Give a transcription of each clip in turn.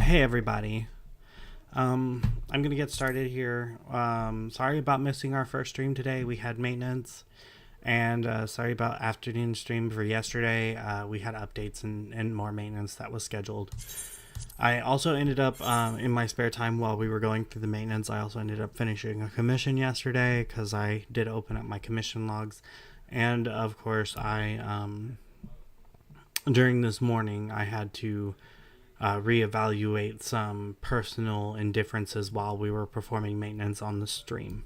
Hey everybody. I'm gonna get started here. Sorry about missing our first stream today. We had maintenance, and sorry about afternoon stream for yesterday. We had updates and more maintenance that was scheduled. I also ended up in my spare time while we were going through the maintenance. I also ended up finishing a commission yesterday because I did open up my commission logs, and of course I during this morning I had to reevaluate some personal indifferences while we were performing maintenance on the stream.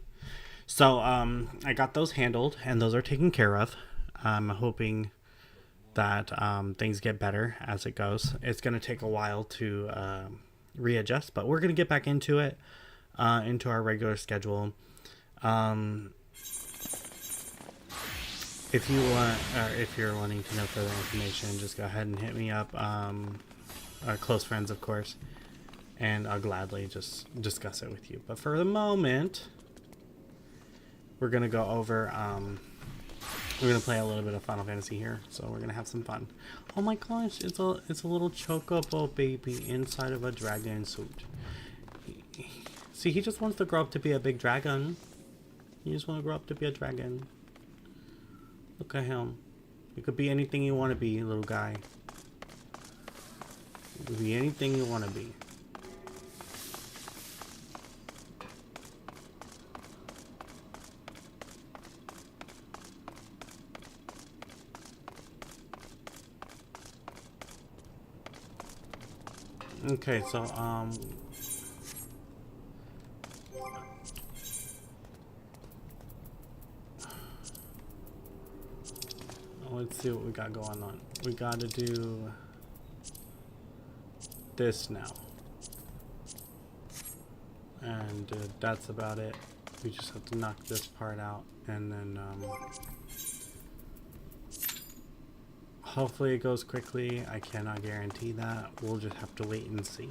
So I got those handled, and those are taken care of. I'm hoping that things get better as it goes. It's going to take a while to readjust, but we're going to get back into it, into our regular schedule. Um, if you want, or if you're wanting to know further information, just go ahead and hit me up. Close friends, of course, and I'll gladly just discuss it with you. But for the moment, we're gonna go over. We're gonna play a little bit of Final Fantasy here, so we're gonna have some fun. Oh my gosh, it's a little chocobo baby inside of a dragon suit. See, he just wants to grow up to be a big dragon. He just want to grow up to be a dragon. Look at him. You could be anything you want to be, little guy. You could be anything you want to be. Okay, so let's see what we got going on. We gotta do this now. And that's about it. We just have to knock this part out, and then hopefully it goes quickly. I cannot guarantee that. We'll just have to wait and see.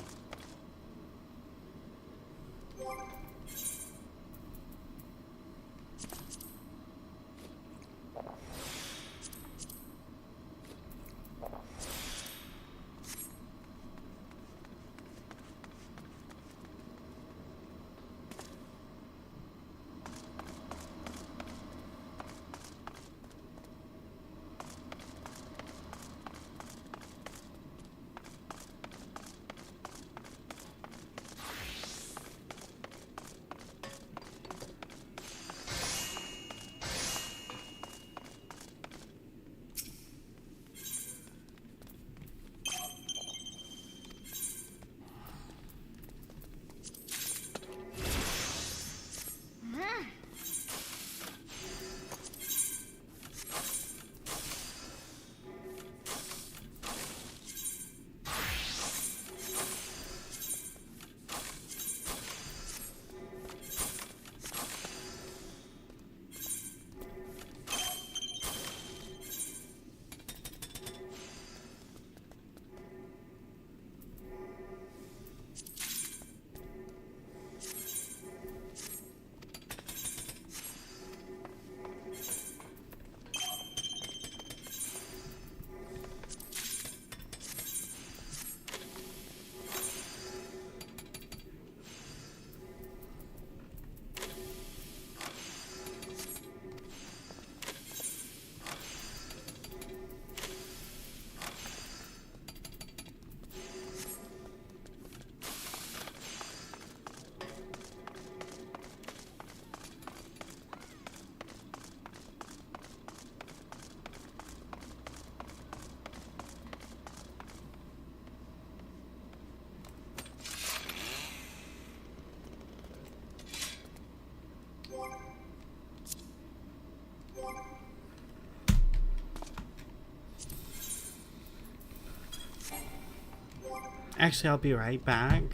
Actually, I'll be right back.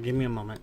Give me a moment.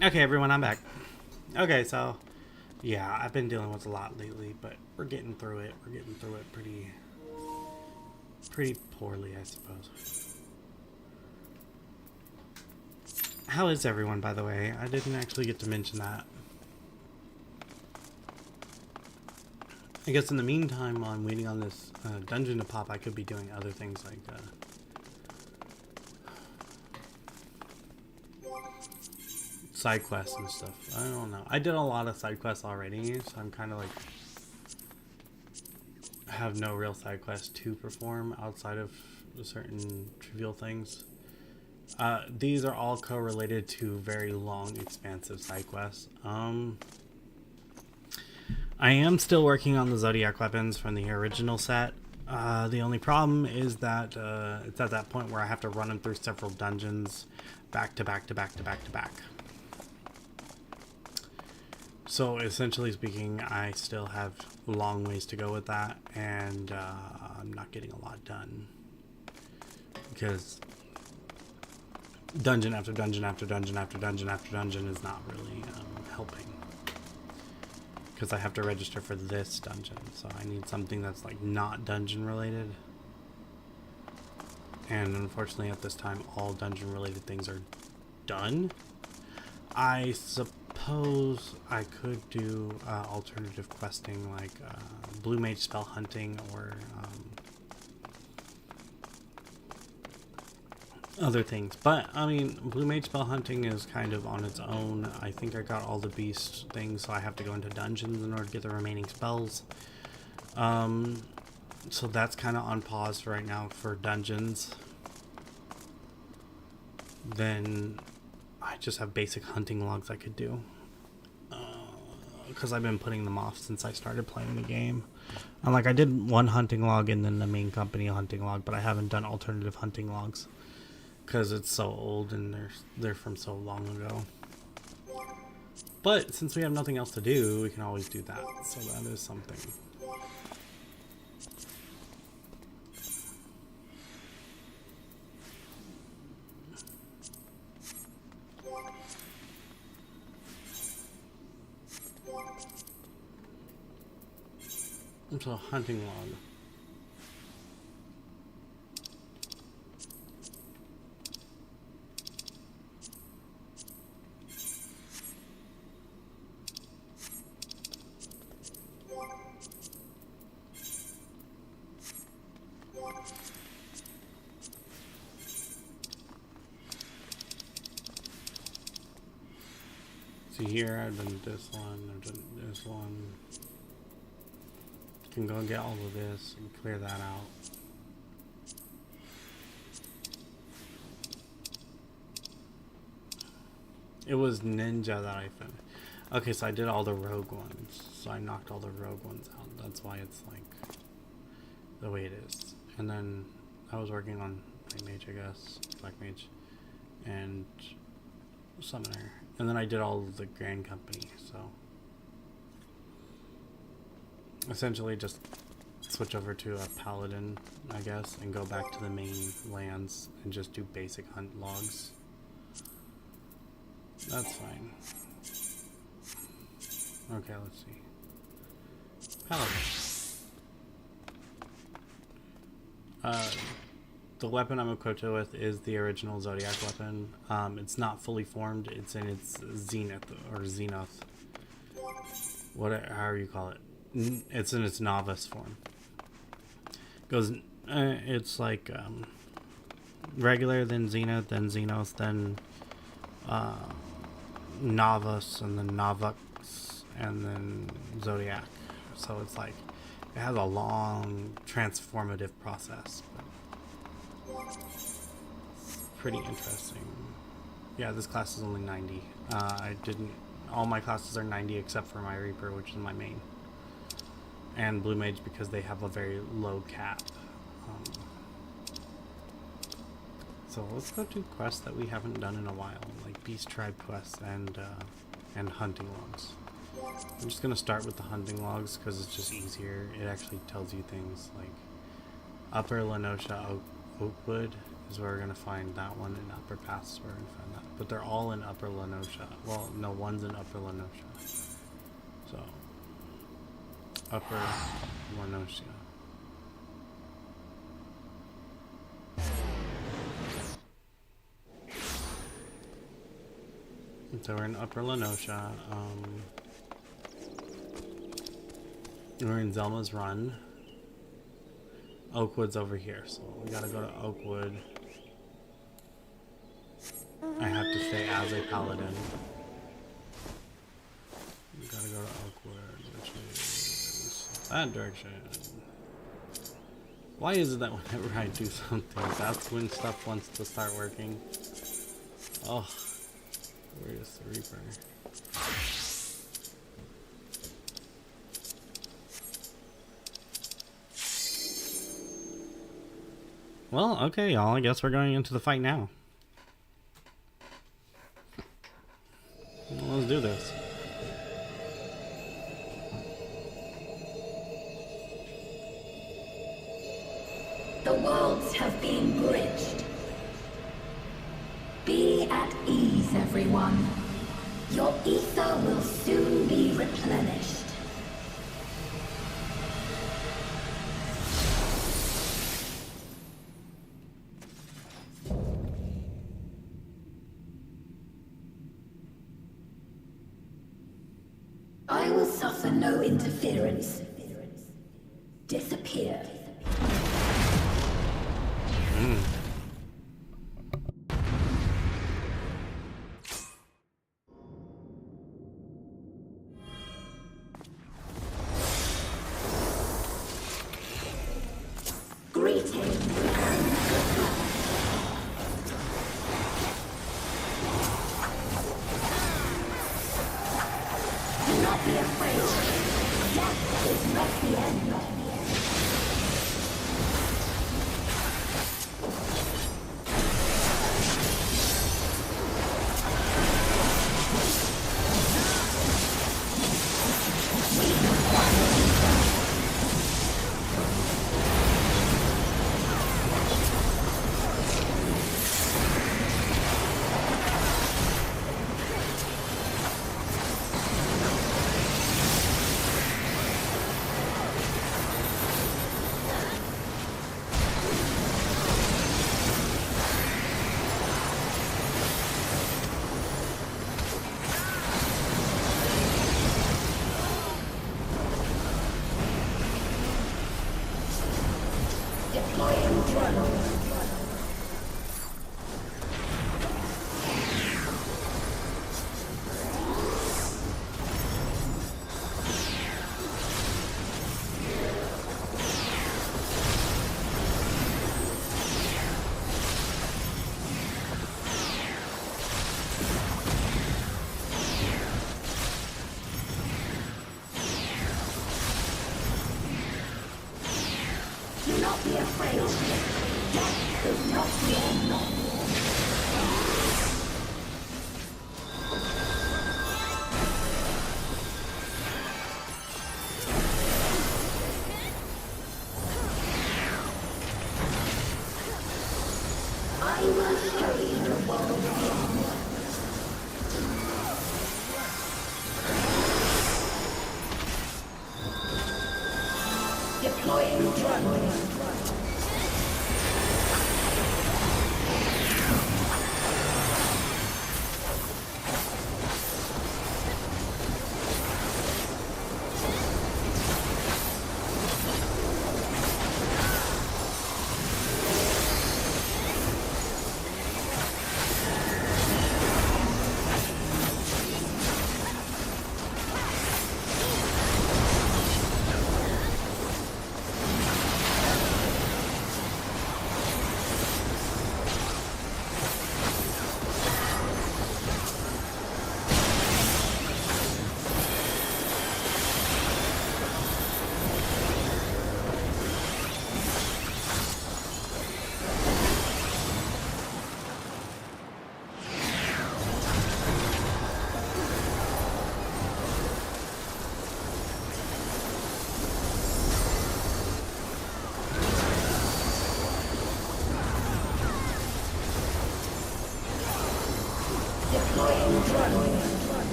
Okay, everyone, I'm back. Okay, so yeah, I've been dealing with a lot lately, but we're getting through it. We're getting through it pretty poorly, I suppose. How is everyone, by the way? I didn't actually get to mention that. I guess in the meantime, while I'm waiting on this dungeon to pop, I could be doing other things like side quests and stuff. I don't know. I did a lot of side quests already, so I'm kind of like have no real side quests to perform outside of certain trivial things. These are all correlated to very long, expansive side quests. I am still working on the Zodiac weapons from the original set. The only problem is that it's at that point where I have to run them through several dungeons back to back to back to back to back. So essentially speaking, I still have long ways to go with that, and I'm not getting a lot done because dungeon after dungeon after dungeon after dungeon after dungeon is not really helping, because I have to register for this dungeon, so I need something that's like not dungeon related, and unfortunately at this time all dungeon related things are done. I suppose I could do alternative questing like Blue Mage spell hunting or other things, but I mean Blue Mage spell hunting is kind of on its own. I think I got all the beast things, so I have to go into dungeons in order to get the remaining spells. So that's kind of on pause right now for dungeons. Then I just have basic hunting logs I could do, because I've been putting them off since I started playing the game. And like I did one hunting log and then the main company hunting log, but I haven't done alternative hunting logs because it's so old and they're from so long ago. But since we have nothing else to do, we can always do that. So that is something. So hunting log. See here, I've done this one, I've done this one. Can go and get all of this and clear that out. It was Ninja that I finished. Okay, so I did all the rogue ones. So I knocked all the rogue ones out. That's why it's like the way it is. And then I was working on White Mage, I guess, Black Mage, and Summoner. And then I did all of the Grand Company, so essentially just switch over to a Paladin, I guess, and go back to the main lands and just do basic hunt logs. That's fine. Okay, let's see. Paladin. The weapon I'm equipped with is the original Zodiac weapon. It's not fully formed. It's in its zenith or zenith, however you call it. It's in its novice form. Goes. It's like regular, then zenith, then zenith, then novice, and then novux, and then zodiac. So it's like it has a long transformative process. It's pretty interesting. Yeah, this class is only 90. All my classes are 90 except for my Reaper, which is my main. And Blue Mage because they have a very low cap. So let's go do quests that we haven't done in a while, like Beast Tribe quests and hunting logs. I'm just gonna start with the hunting logs because it's just easier. It actually tells you things like Upper Lenosha Oakwood is where we're gonna find that one, in Upper Pass is where we're gonna find that. But they're all in Upper Lenosha. Well, no, one's in Upper Lenosha. So, Upper Lenosha. So we're in Upper Lenosha. We're in Zelma's Run. Oakwood's over here, so we gotta go to Oakwood. I have to stay as a paladin. We gotta go to Oakwood, which is that direction. Why is it that whenever I do something, that's when stuff wants to start working? Oh, where's the Reaper? Well, okay, y'all. I guess we're going into the fight now. Well, let's do this. The worlds have been bridged. Be at ease, everyone. Your ether will soon be replenished. I will suffer no interference. Disappear. Greetings. Do not be afraid. Death is not the end. Do not be afraid. Death is not the end. I will show you the world beyond. Deploying drone.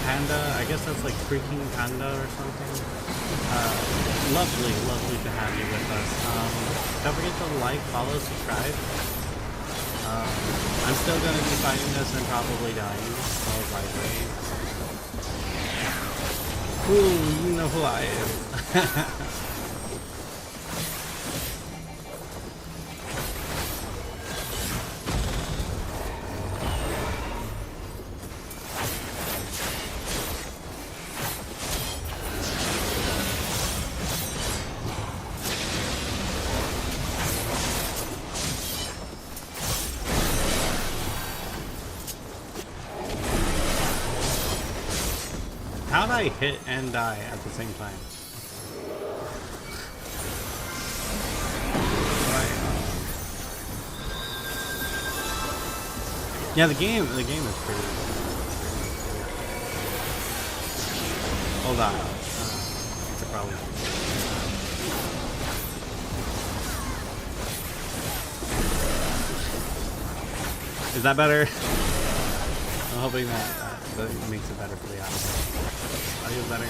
Panda, I guess that's like Freaking Panda or something. Lovely, lovely to have you with us. Don't forget to like, follow, subscribe. I'm still gonna be fighting this and probably dying, most likely. Ooh, you know who I am. How'd I hit and die at the same time? Yeah, the game is pretty. Hold on. It's a problem. Is that better? I'm hoping that makes it better for the audio. Audio better.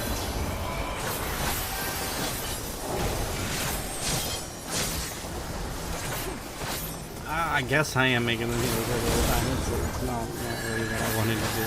I guess I am making this look like all the time. It's not really what I wanted to do.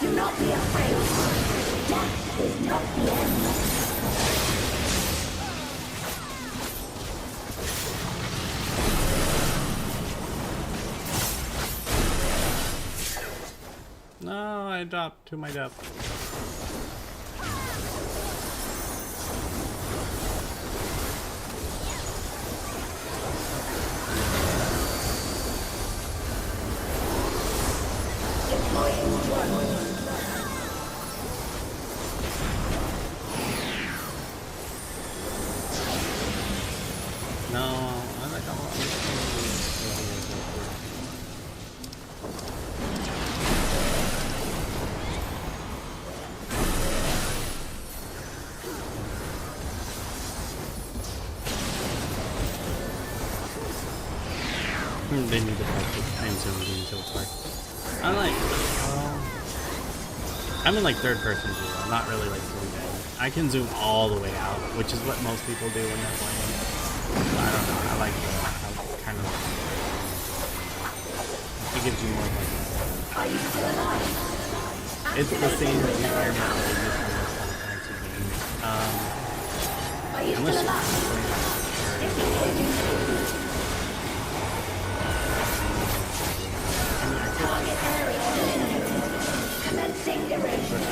Do not be afraid. Death is not the end. No, I dropped to my death. No, I think I'm they need to practice time zoning until it's like I'm in like third person view. I'm not really like zooming. I can zoom all the way out, which is what most people do when they're playing. I don't know. I like kind of. It gives you more of like. Are you still alive? It's the same environment that they use for most Final Fantasy games. Are you Unless still alive? If you did, you target area eliminated. Commencing erasure.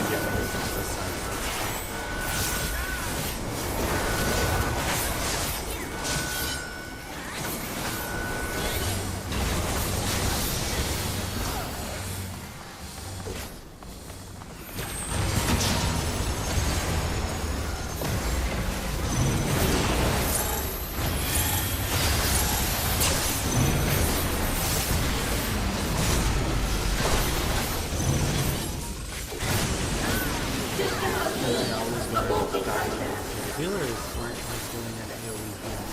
Healers weren't like doing an AoE heal.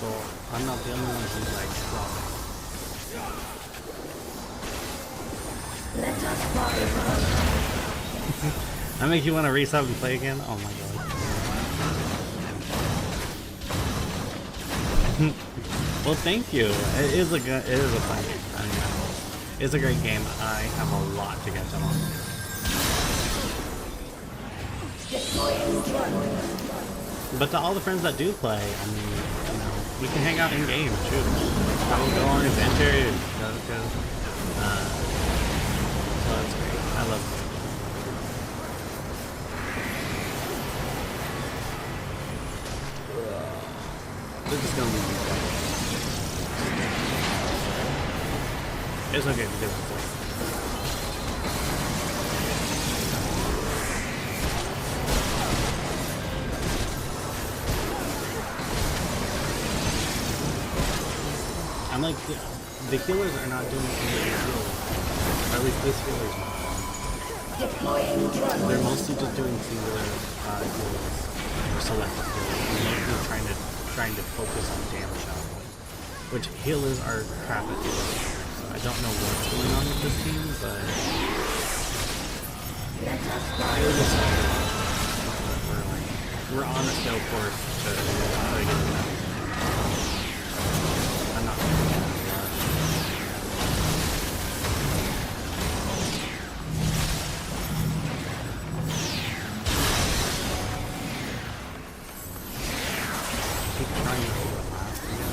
So I'm not the only one who's like dropping. Let us follow. I make you want to resub and play again? Oh my god. Well, thank you. It is a fun game. I mean, It's a great game. I have a lot to catch up on. But to all the friends that do play, I mean, you know, we can hang out in game, shoot. Go on adventures. Go. So that's great. I love it. They're just gonna leave me quiet. It's okay because it's like, I'm like, the healers are not doing anything healing. Or at least this healer's not. They're mostly just doing singular healers. Or selective healers. Mostly trying to focus on damage output. Which healers are crap at healing. So I don't know what's going on with this team, but we're on a slow course to get it out. I'm not gonna get it. Keep trying to hold it last again.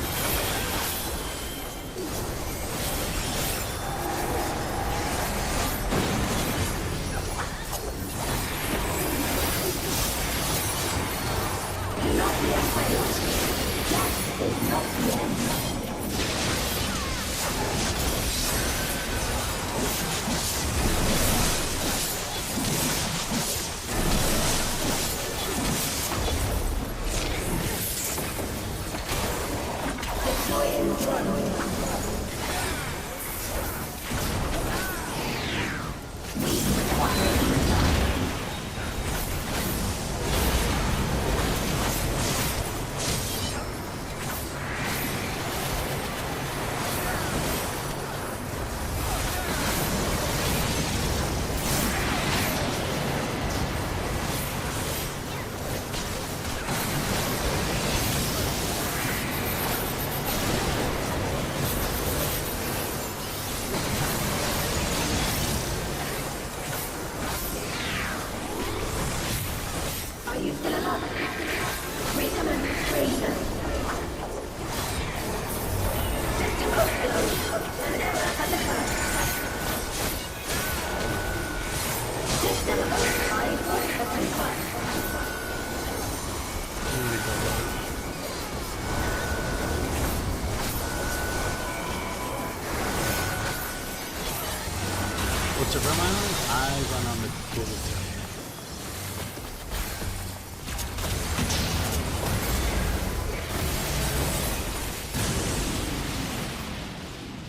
What's a run on? I run on the Kupo.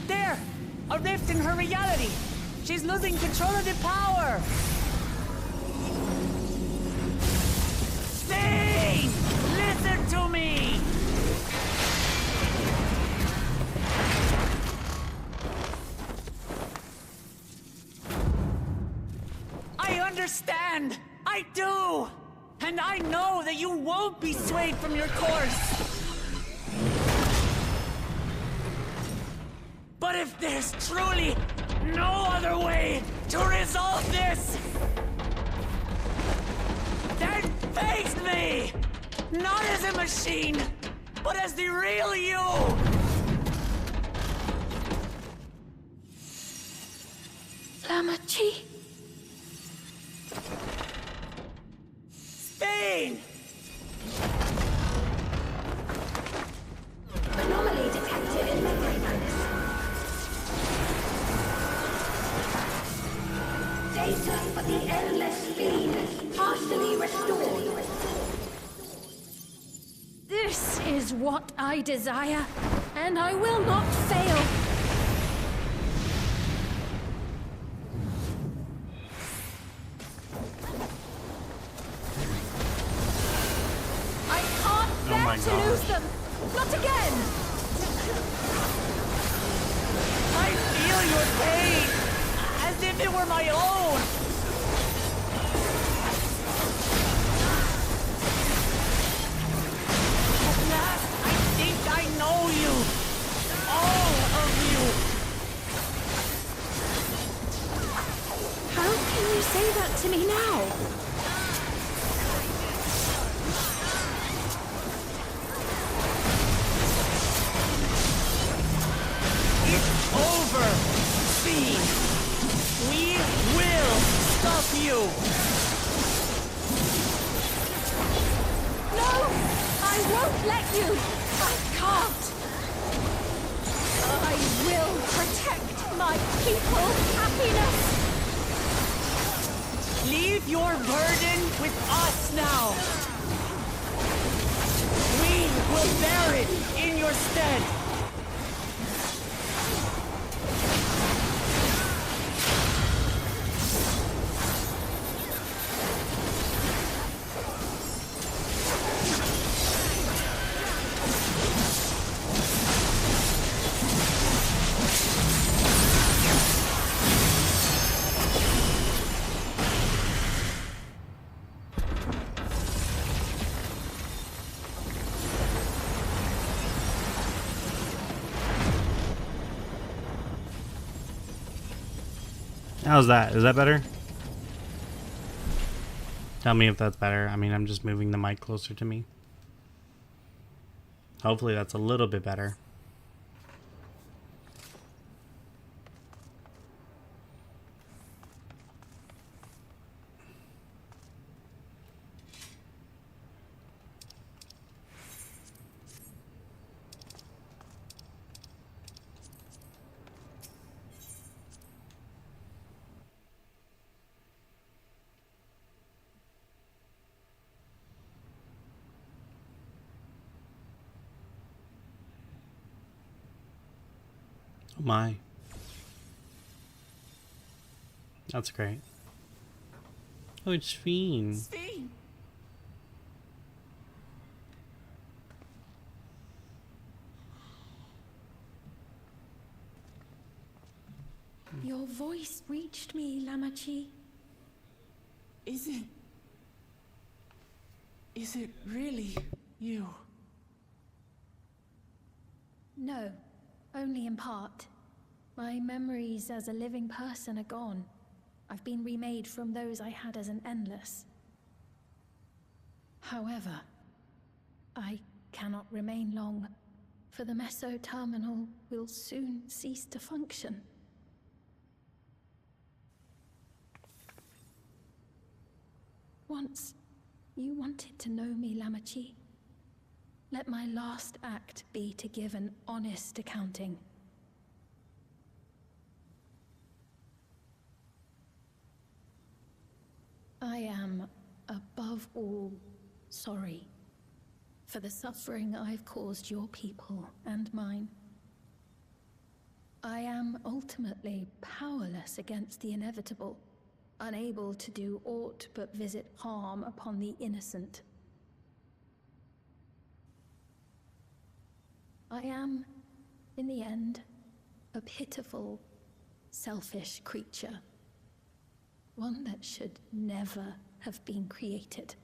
There! A rift in her reality! She's losing control of the power! Spain! Listen to me! I understand! I do! And I know that you won't be swayed from your course! But if there's truly no other way to resolve this, then face me! Not as a machine, but as the real you! Lamachi? Spain! Anomaly detected in memory banks. Data for the endless feed partially restored. This is what I desire, and I will not fail. I can't bear to lose them! Not again! I feel your pain, as if it were my own! At last, I think I know you! All of you! say that to me now? It's over, Fiend! We will stop you! No! I won't let you! I can't! I will protect my people's happiness! Leave your burden with us now! We will bear it in your stead! How's that? Is that better? Tell me if that's better. I mean, I'm just moving the mic closer to me. Hopefully that's a little bit better. Oh my. That's great. Oh, it's Fiend. Fiend! Your voice reached me, Lamachi. Is it really you? No, only in part. My memories as a living person are gone. I've been remade from those I had as an endless. However, I cannot remain long, for the meso-terminal will soon cease to function. Once, you wanted to know me, Lamachi. Let my last act be to give an honest accounting. I am, above all, sorry for the suffering I've caused your people and mine. I am ultimately powerless against the inevitable, unable to do aught but visit harm upon the innocent. I am, in the end, a pitiful, selfish creature. One that should never have been created.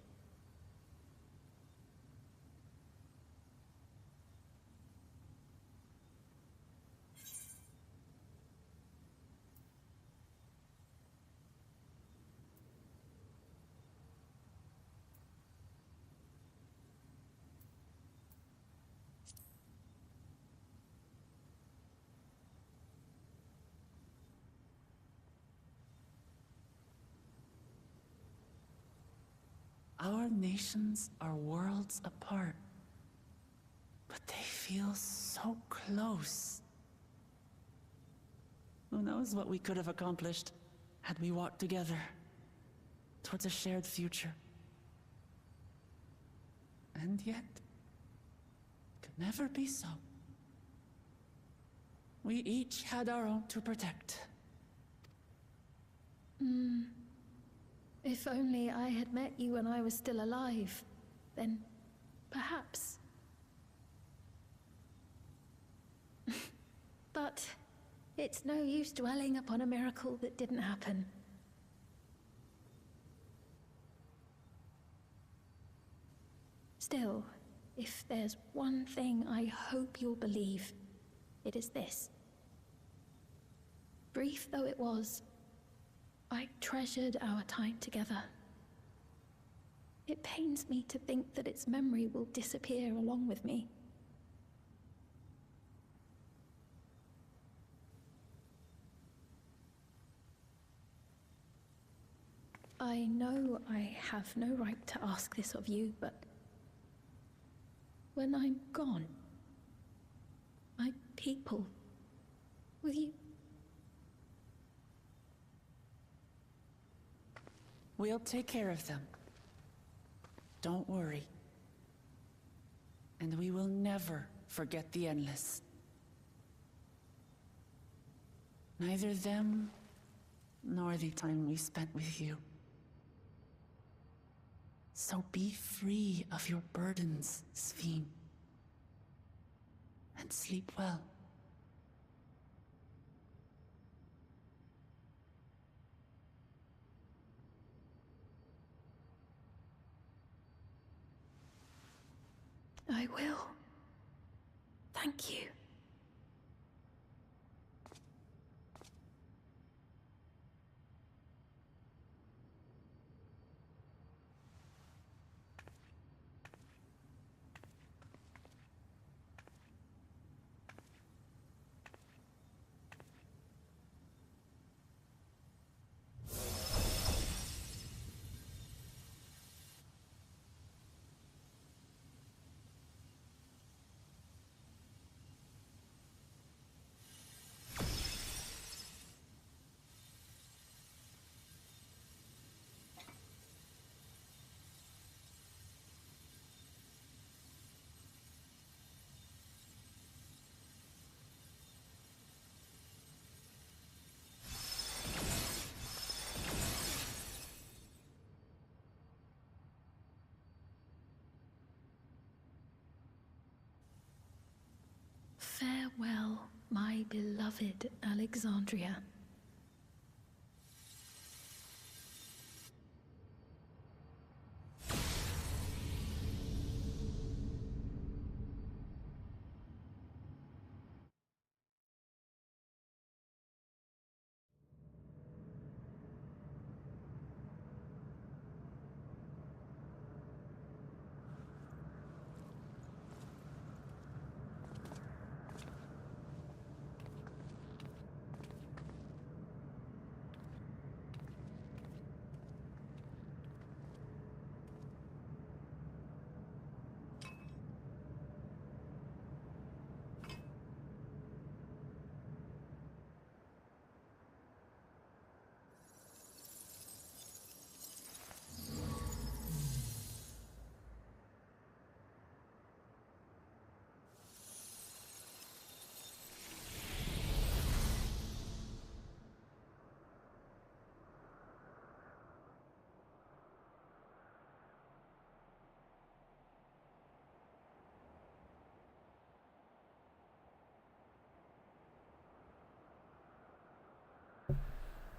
Our nations are worlds apart, but they feel so close. Who knows what we could have accomplished had we walked together towards a shared future. And yet, it could never be so. We each had our own to protect. If only I had met you when I was still alive, then perhaps. But it's no use dwelling upon a miracle that didn't happen. Still, if there's one thing I hope you'll believe, it is this. Brief though it was, I treasured our time together. It pains me to think that its memory will disappear along with me. I know I have no right to ask this of you, but when I'm gone, my people, will you? We'll take care of them. Don't worry. And we will never forget the Endless. Neither them, nor the time we spent with you. So be free of your burdens, Sphene. And sleep well. I will. Thank you. Farewell, my beloved Alexandria.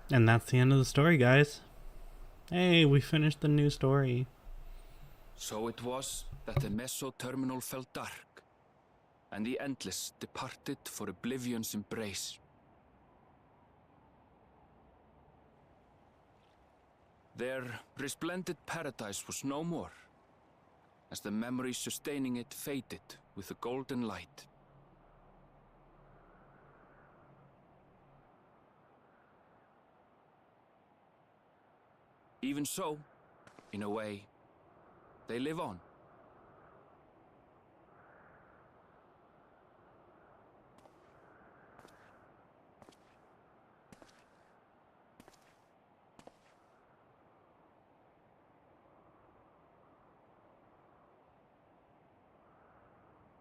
And that's the end of the story, guys. Hey, we finished the new story. So it was that the Meso-terminal fell dark, and the Endless departed for oblivion's embrace. Their resplendent paradise was no more, as the memory sustaining it faded with the golden light. Even so, in a way, they live on.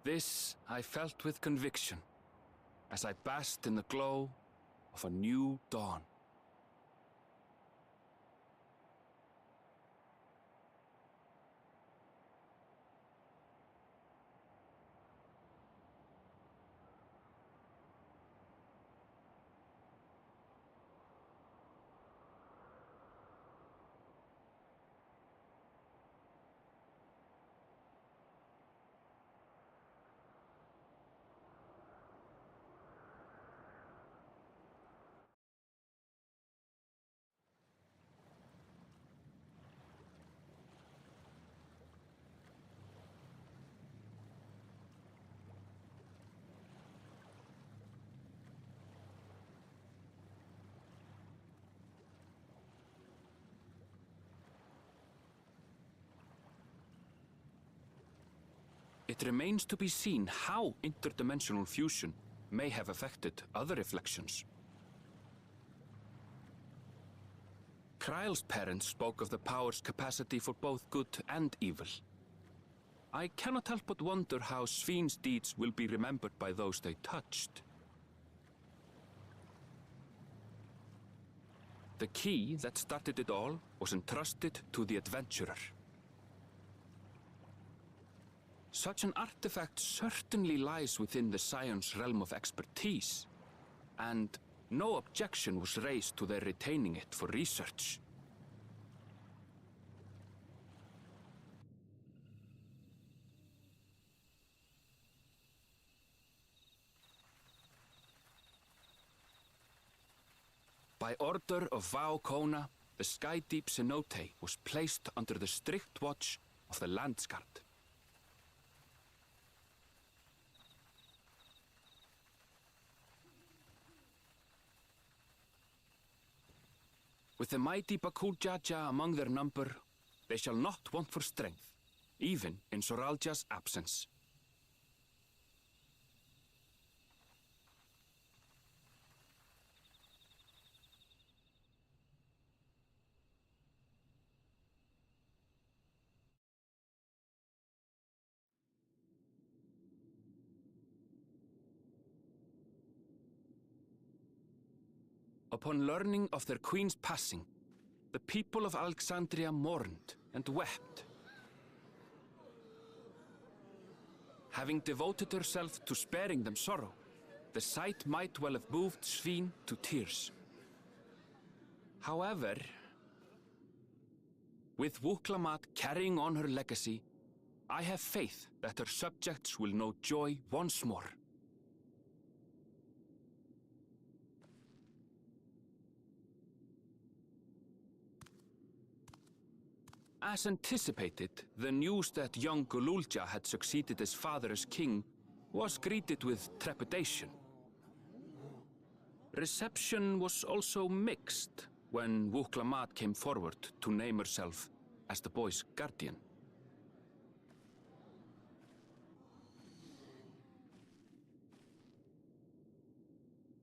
This I felt with conviction, as I basked in the glow of a new dawn. it remains to be seen how interdimensional fusion may have affected other reflections. Kryle's parents spoke of the power's capacity for both good and evil. I cannot help but wonder how Svin's deeds will be remembered by those they touched. The key that started it all was entrusted to the adventurer. Such an artifact certainly lies within the Scion's realm of expertise, and no objection was raised to their retaining it for research. By order of Vau Kona, the Skydeep cenote was placed under the strict watch of the Landsguard. With the mighty Bakuljaja among their number, they shall not want for strength, even in Soralja's absence. Upon learning of their queen's passing, the people of Alexandria mourned and wept. Having devoted herself to sparing them sorrow, the sight might well have moved Svin to tears. However, with Wuklamat carrying on her legacy, I have faith that her subjects will know joy once more. As anticipated, the news that young Gululja had succeeded his father as king was greeted with trepidation. Reception was also mixed when Wuklamat came forward to name herself as the boy's guardian.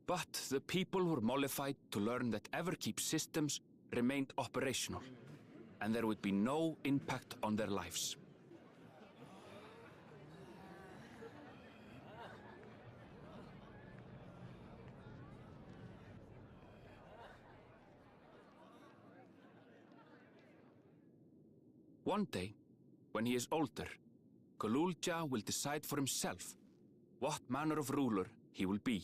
But the people were mollified to learn that Everkeep systems remained operational, and there would be no impact on their lives. One day, when he is older, Gululja will decide for himself what manner of ruler he will be.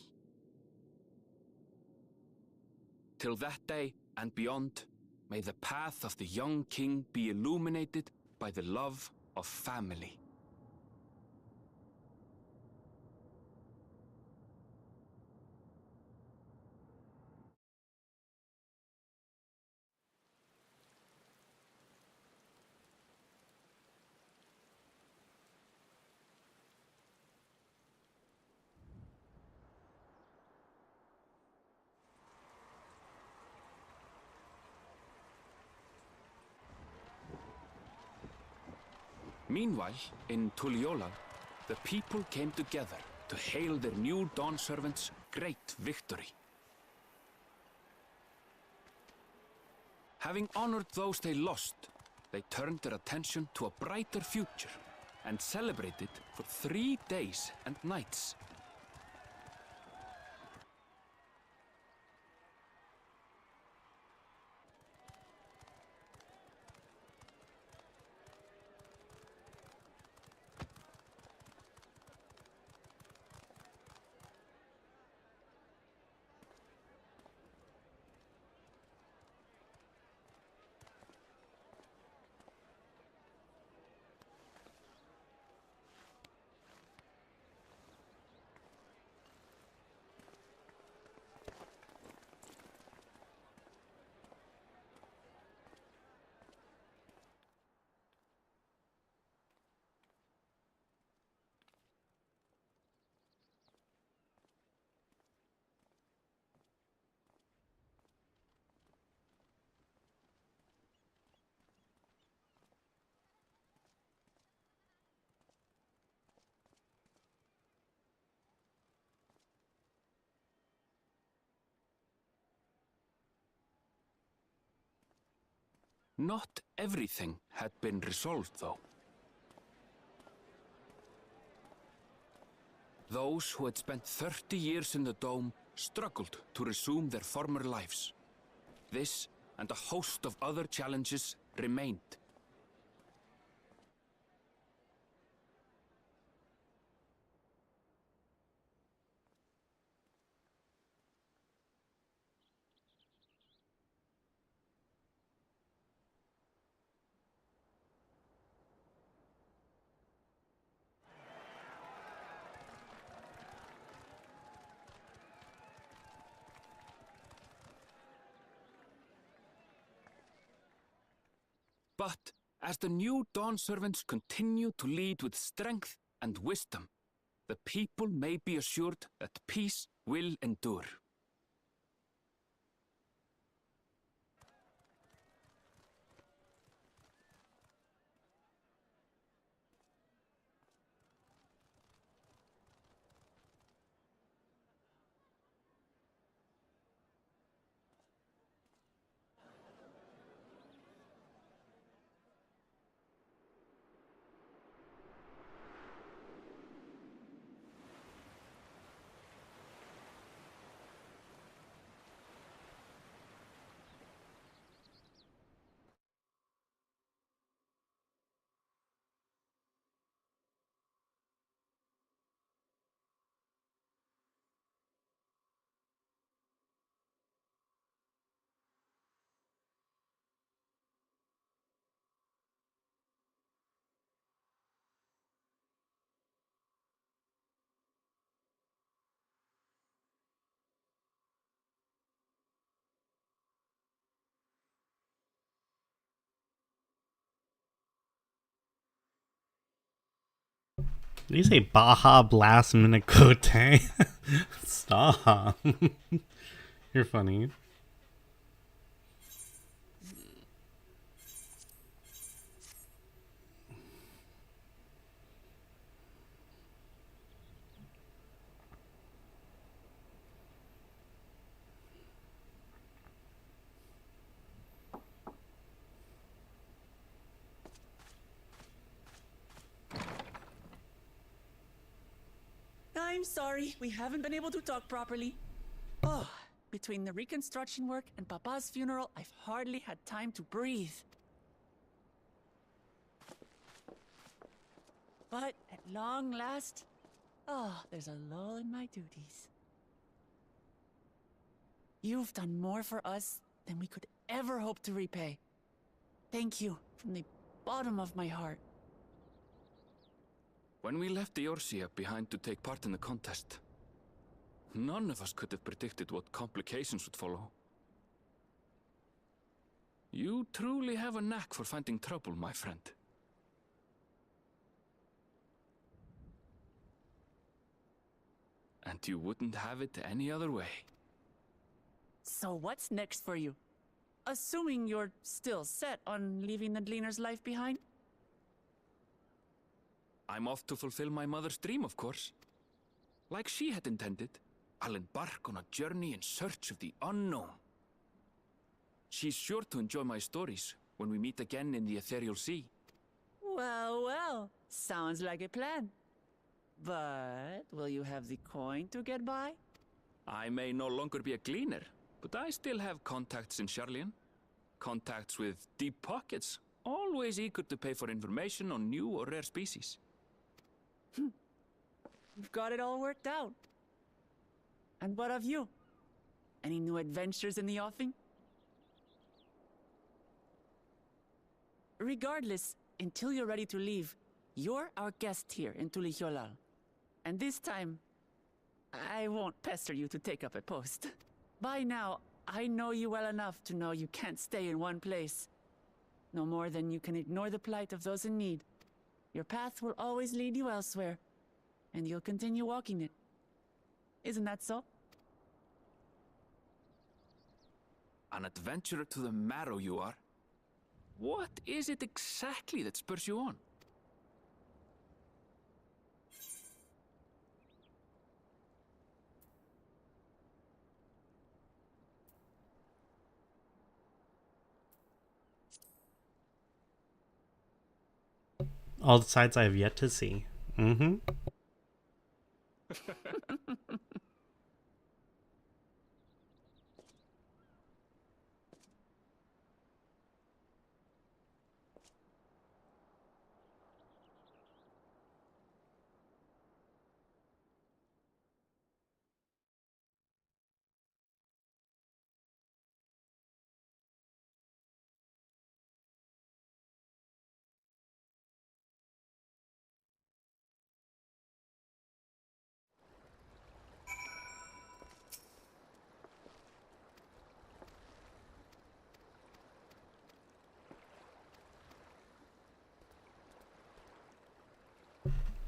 Till that day and beyond, may the path of the young king be illuminated by the love of family. Meanwhile, in Tuliyola, the people came together to hail their new dawn servant's great victory. Having honored those they lost, they turned their attention to a brighter future and celebrated for 3 days and nights. Not everything had been resolved, though. Those who had spent 30 years in the Dome struggled to resume their former lives. This and a host of other challenges remained. But as the new Dawn servants continue to lead with strength and wisdom, the people may be assured that peace will endure. Did you say Baja Blast Minicote? Stop. You're funny. I'm sorry, we haven't been able to talk properly. Oh, between the reconstruction work and Papa's funeral, I've hardly had time to breathe. But at long last, there's a lull in my duties. You've done more for us than we could ever hope to repay. Thank you from the bottom of my heart. When we left Eorzea behind to take part in the contest, none of us could have predicted what complications would follow. You truly have a knack for finding trouble, my friend. And you wouldn't have it any other way. So what's next for you? Assuming you're still set on leaving the Gleaner's life behind? I'm off to fulfill my mother's dream, of course. Like she had intended, I'll embark on a journey in search of the unknown. She's sure to enjoy my stories when we meet again in the Ethereal Sea. Well, well, sounds like a plan. But will you have the coin to get by? I may no longer be a gleaner, but I still have contacts in Sharlayan. Contacts with deep pockets, always eager to pay for information on new or rare species. You've got it all worked out. And what of you? Any new adventures in the offing? Regardless, until you're ready to leave, you're our guest here in Tulihyolal. And this time, I won't pester you to take up a post. By now, I know you well enough to know you can't stay in one place. No more than you can ignore the plight of those in need. Your path will always lead you elsewhere, and you'll continue walking it. Isn't that so? An adventurer to the marrow you are. What is it exactly that spurs you on? All the sides I have yet to see. Mm-hmm.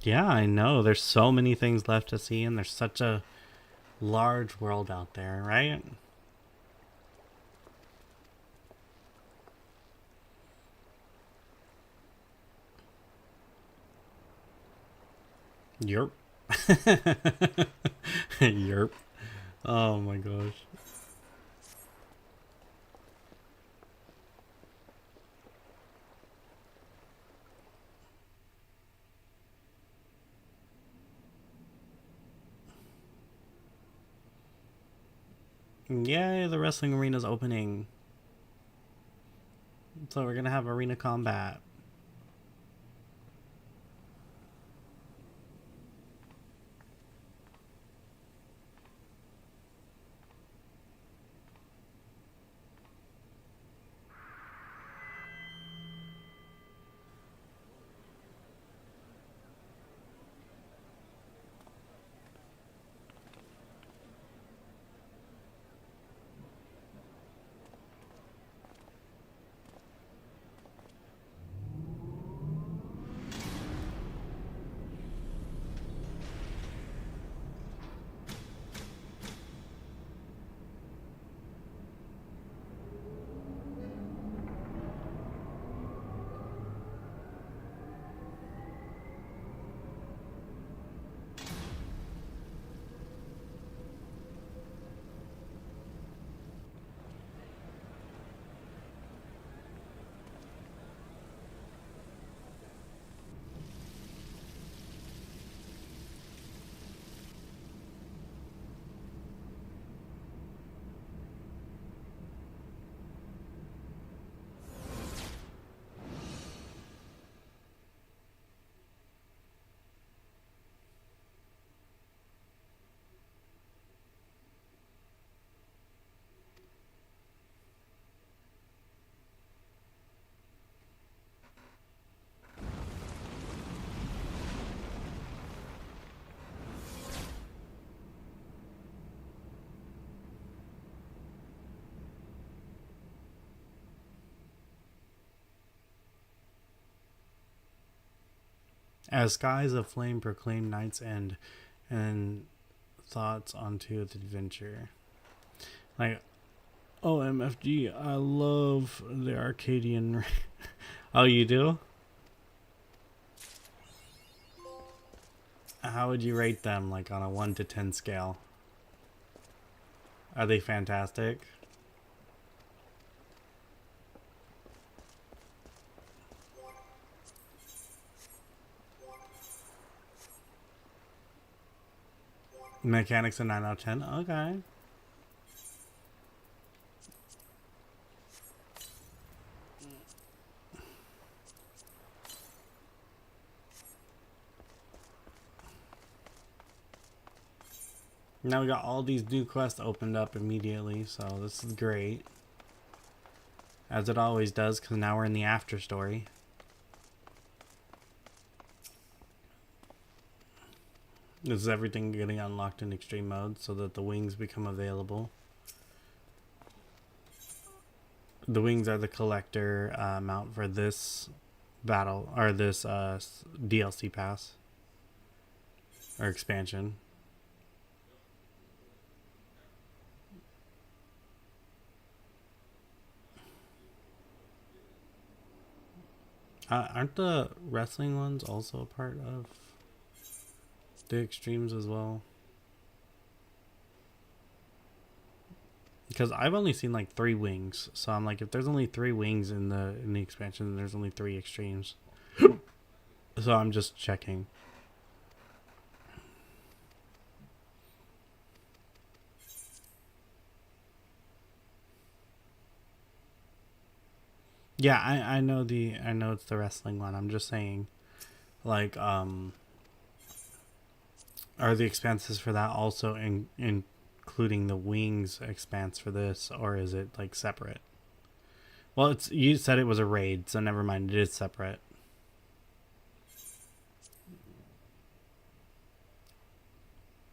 Yeah, I know. There's so many things left to see, and there's such a large world out there, right? Yerp. Yerp. Oh my gosh. Yay, the wrestling arena's opening. So we're gonna have arena combat. As skies of flame proclaim night's end and thoughts onto the adventure. Like, oh, MFG, I love the Arcadian. Oh, you do? How would you rate them, like on a 1 to 10 scale? Are they fantastic? Mechanics a 9 out of 10? Okay. Now we got all these new quests opened up immediately, so this is great. As it always does, because now we're in the after story. This is everything getting unlocked in extreme mode so that the wings become available. The wings are the collector mount for this battle, or this DLC pass. Or expansion. Aren't the wrestling ones also a part of the extremes as well? Because I've only seen like 3 wings, so I'm like, if there's only 3 wings in the expansion, then there's only 3 extremes. So I'm just checking. Yeah, I know it's the wrestling one. I'm just saying, like, are the expenses for that also including the wings expense for this, or is it like separate? Well, it's, you said it was a raid, so never mind. It is separate.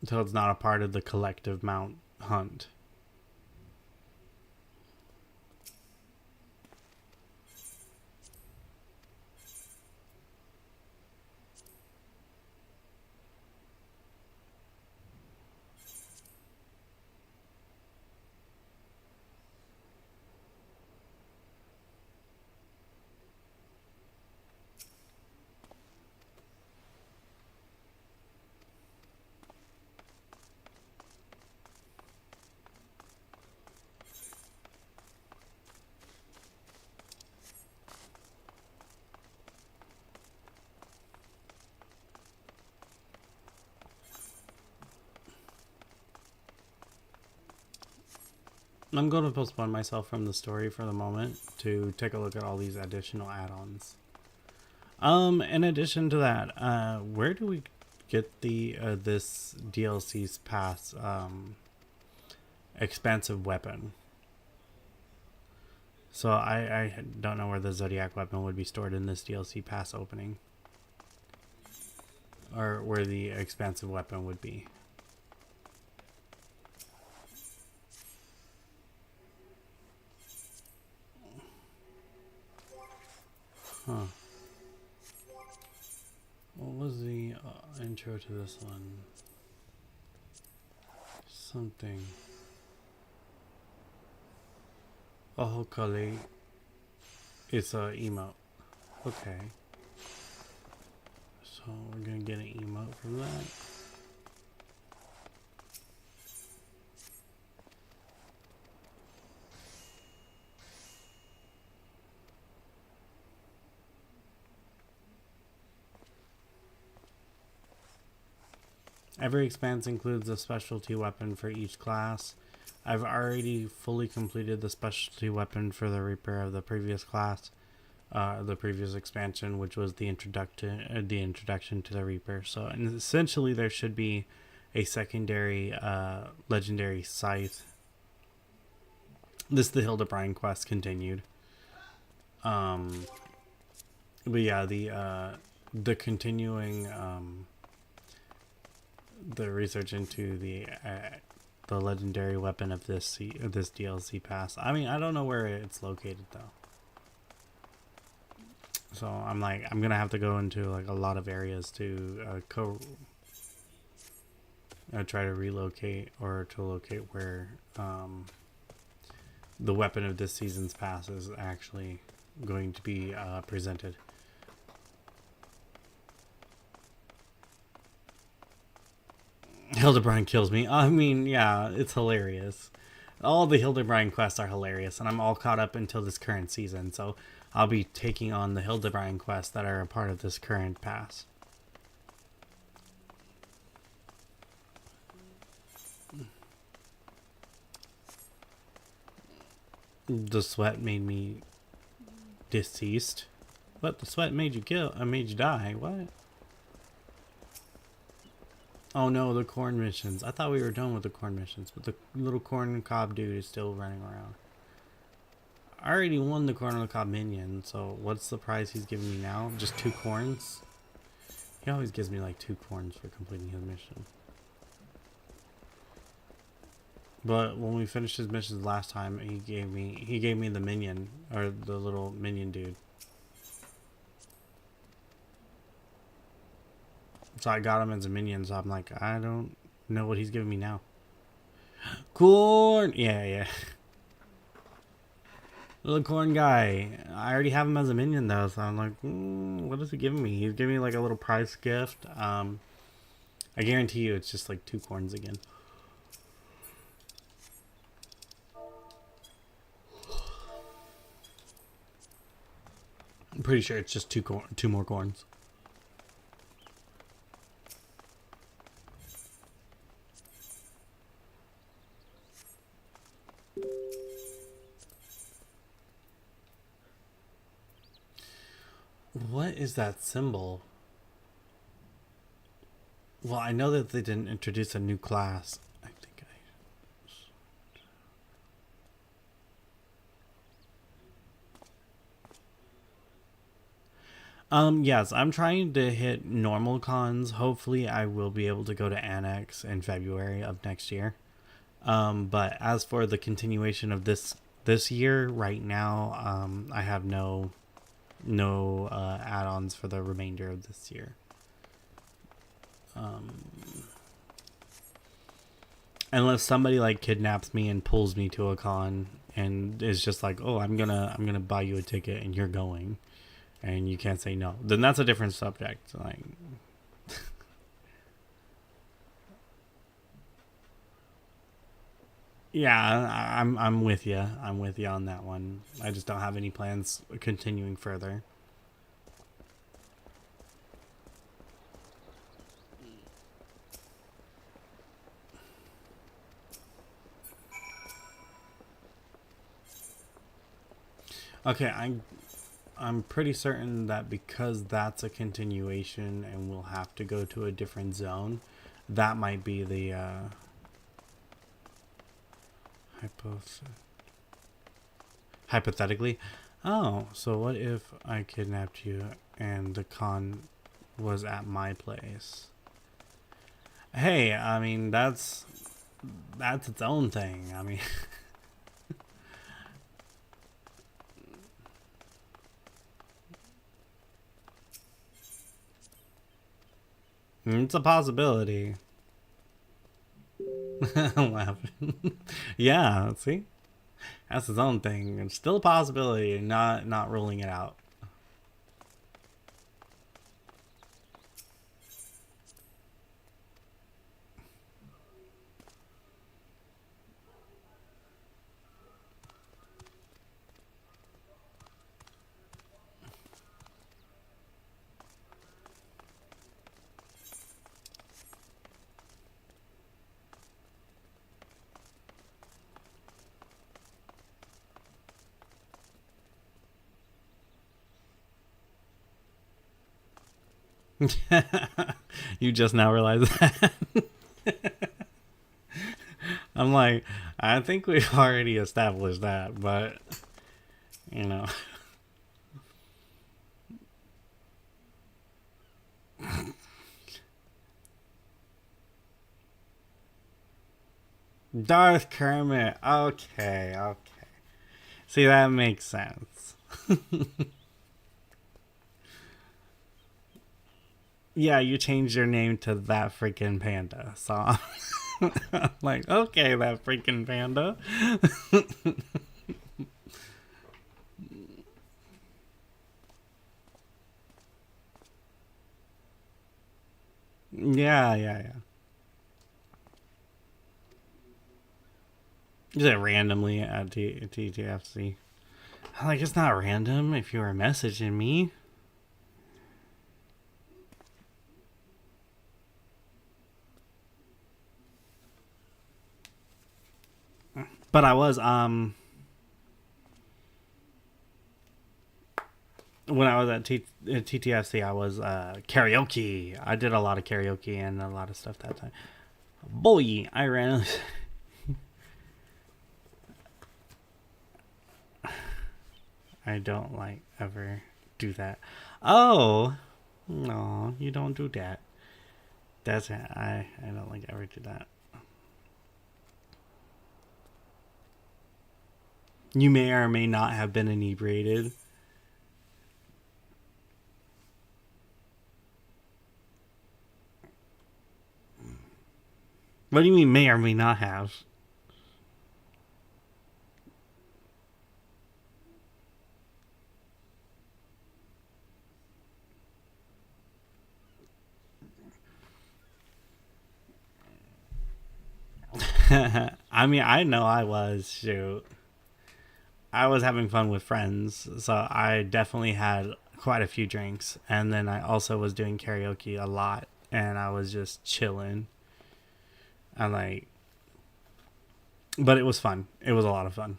So it's not a part of the collective mount hunt. I'm going to postpone myself from the story for the moment to take a look at all these additional add-ons. In addition to that, where do we get the this DLC's pass expansive weapon? So I don't know where the Zodiac weapon would be stored in this DLC pass opening, or where the expansive weapon would be. Huh. What was the intro to this one? Something. Oh, Kali. It's a emote. Okay. So we're gonna get an emote from that. Every expanse includes a specialty weapon for each class. I've already fully completed the specialty weapon for the Reaper of the previous class, the previous expansion, which was the introduction to the Reaper. So, and essentially, there should be a secondary legendary scythe. This is the Hildebrand quest continued. But yeah, the continuing the research into the legendary weapon of this DLC pass. I mean, I don't know where it's located though. So I'm gonna have to go into like a lot of areas to try to relocate or to locate where the weapon of this season's pass is actually going to be presented. Hildebrand kills me. I mean, yeah, it's hilarious. All the Hildebrand quests are hilarious, and I'm all caught up until this current season, so I'll be taking on the Hildebrand quests that are a part of this current pass. The sweat made me deceased. What? The sweat made you kill? I made you die. What? Oh no, the corn missions. I thought we were done with the corn missions, but the little corn cob dude is still running around. I already won the corn on the cob minion, so what's the prize he's giving me now? Just 2 corns? He always gives me like 2 corns for completing his mission. But when we finished his missions last time, he gave me the minion, or the little minion dude. So I got him as a minion, so I'm like, I don't know what he's giving me now. Corn! Yeah. Little corn guy. I already have him as a minion though, so I'm like, what is he giving me? He's giving me like a little prize gift. I guarantee you it's just like 2 corns again. I'm pretty sure it's just two more corns. What is that symbol? Well, I know that they didn't introduce a new class. I think yes, I'm trying to hit normal cons. Hopefully I will be able to go to Annex in February of next year. But as for the continuation of this year, right now, I have no add-ons for the remainder of this year. Unless somebody like kidnaps me and pulls me to a con and is just like, oh, I'm gonna buy you a ticket and you're going, and you can't say no, then that's a different subject. Like, yeah, I'm with you. I'm with you on that one. I just don't have any plans continuing further. Okay, I'm pretty certain that because that's a continuation and we'll have to go to a different zone, that might be the hypothetically. Oh, so what if I kidnapped you and the con was at my place? Hey, I mean, that's its own thing. I mean, it's a possibility. Laughing. Yeah, see? That's his own thing. It's still a possibility, not ruling it out. You just now realize that. I'm like, I think we've already established that, but you know. Darth Kermit. Okay, okay. See, that makes sense. Yeah, you changed your name to that freaking panda. So I'm like, okay, that freaking panda. Yeah, yeah, yeah. You said randomly at TTFC. Like, it's not random if you were messaging me. But I was, when I was at TTFC, I was karaoke. I did a lot of karaoke and a lot of stuff that time. Boy, I ran. I don't like ever do that. Oh, no, you don't do that. That's it. I don't like ever do that. You may or may not have been inebriated. What do you mean may or may not have? I mean, I know I was. Shoot. I was having fun with friends, so I definitely had quite a few drinks. And then I also was doing karaoke a lot, and I was just chilling. And like, but it was fun. It was a lot of fun.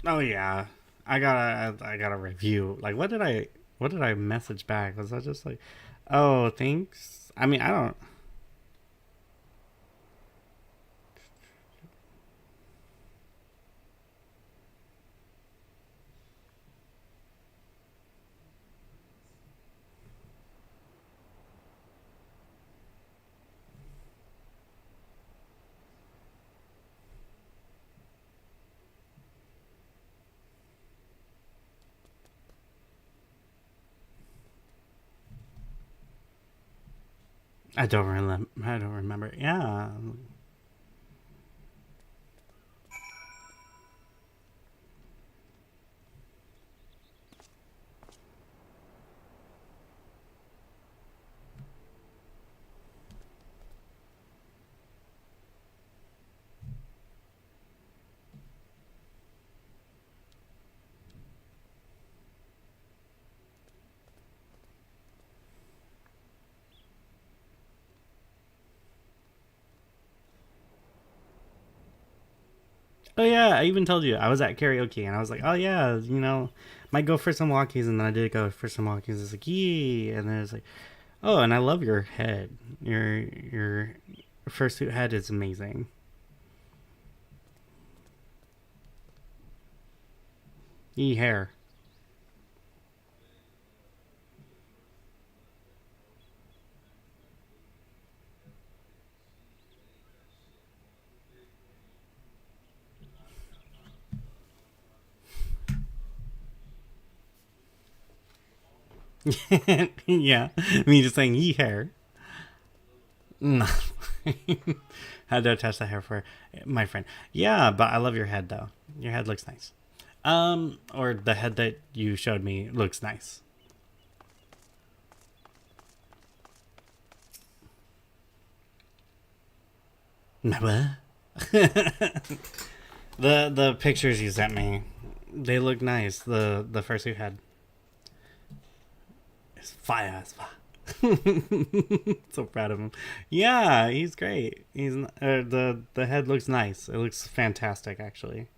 Oh yeah, I got a review. Like, what did I message back? Was I just like, oh, thanks? I mean, I don't. I don't remember. I don't remember. Yeah. Oh yeah, I even told you I was at karaoke and I was like, oh yeah, you know, might go for some walkies, and then I did go for some walkies. It's like, yee, and then it's like, oh, and I love your head. Your fursuit head is amazing. Yee hair. Yeah, me just saying yee hair. No. Had to attach the hair for my friend. Yeah, but I love your head though. Your head looks nice. Or the head that you showed me looks nice. What? The pictures you sent me, they look nice. The first you had is fire as fuck. So proud of him. Yeah, he's great. The head looks nice. It looks fantastic, actually.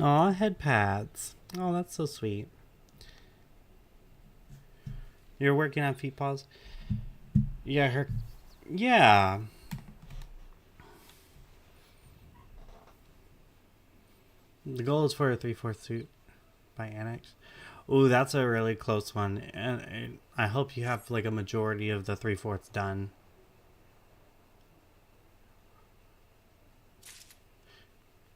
Aw, head pads. Oh, that's so sweet. You're working on feet paws? Yeah, her. Yeah. The goal is for a 3/4 suit by Annex. Ooh, that's a really close one. And I hope you have like a majority of the 3/4 done.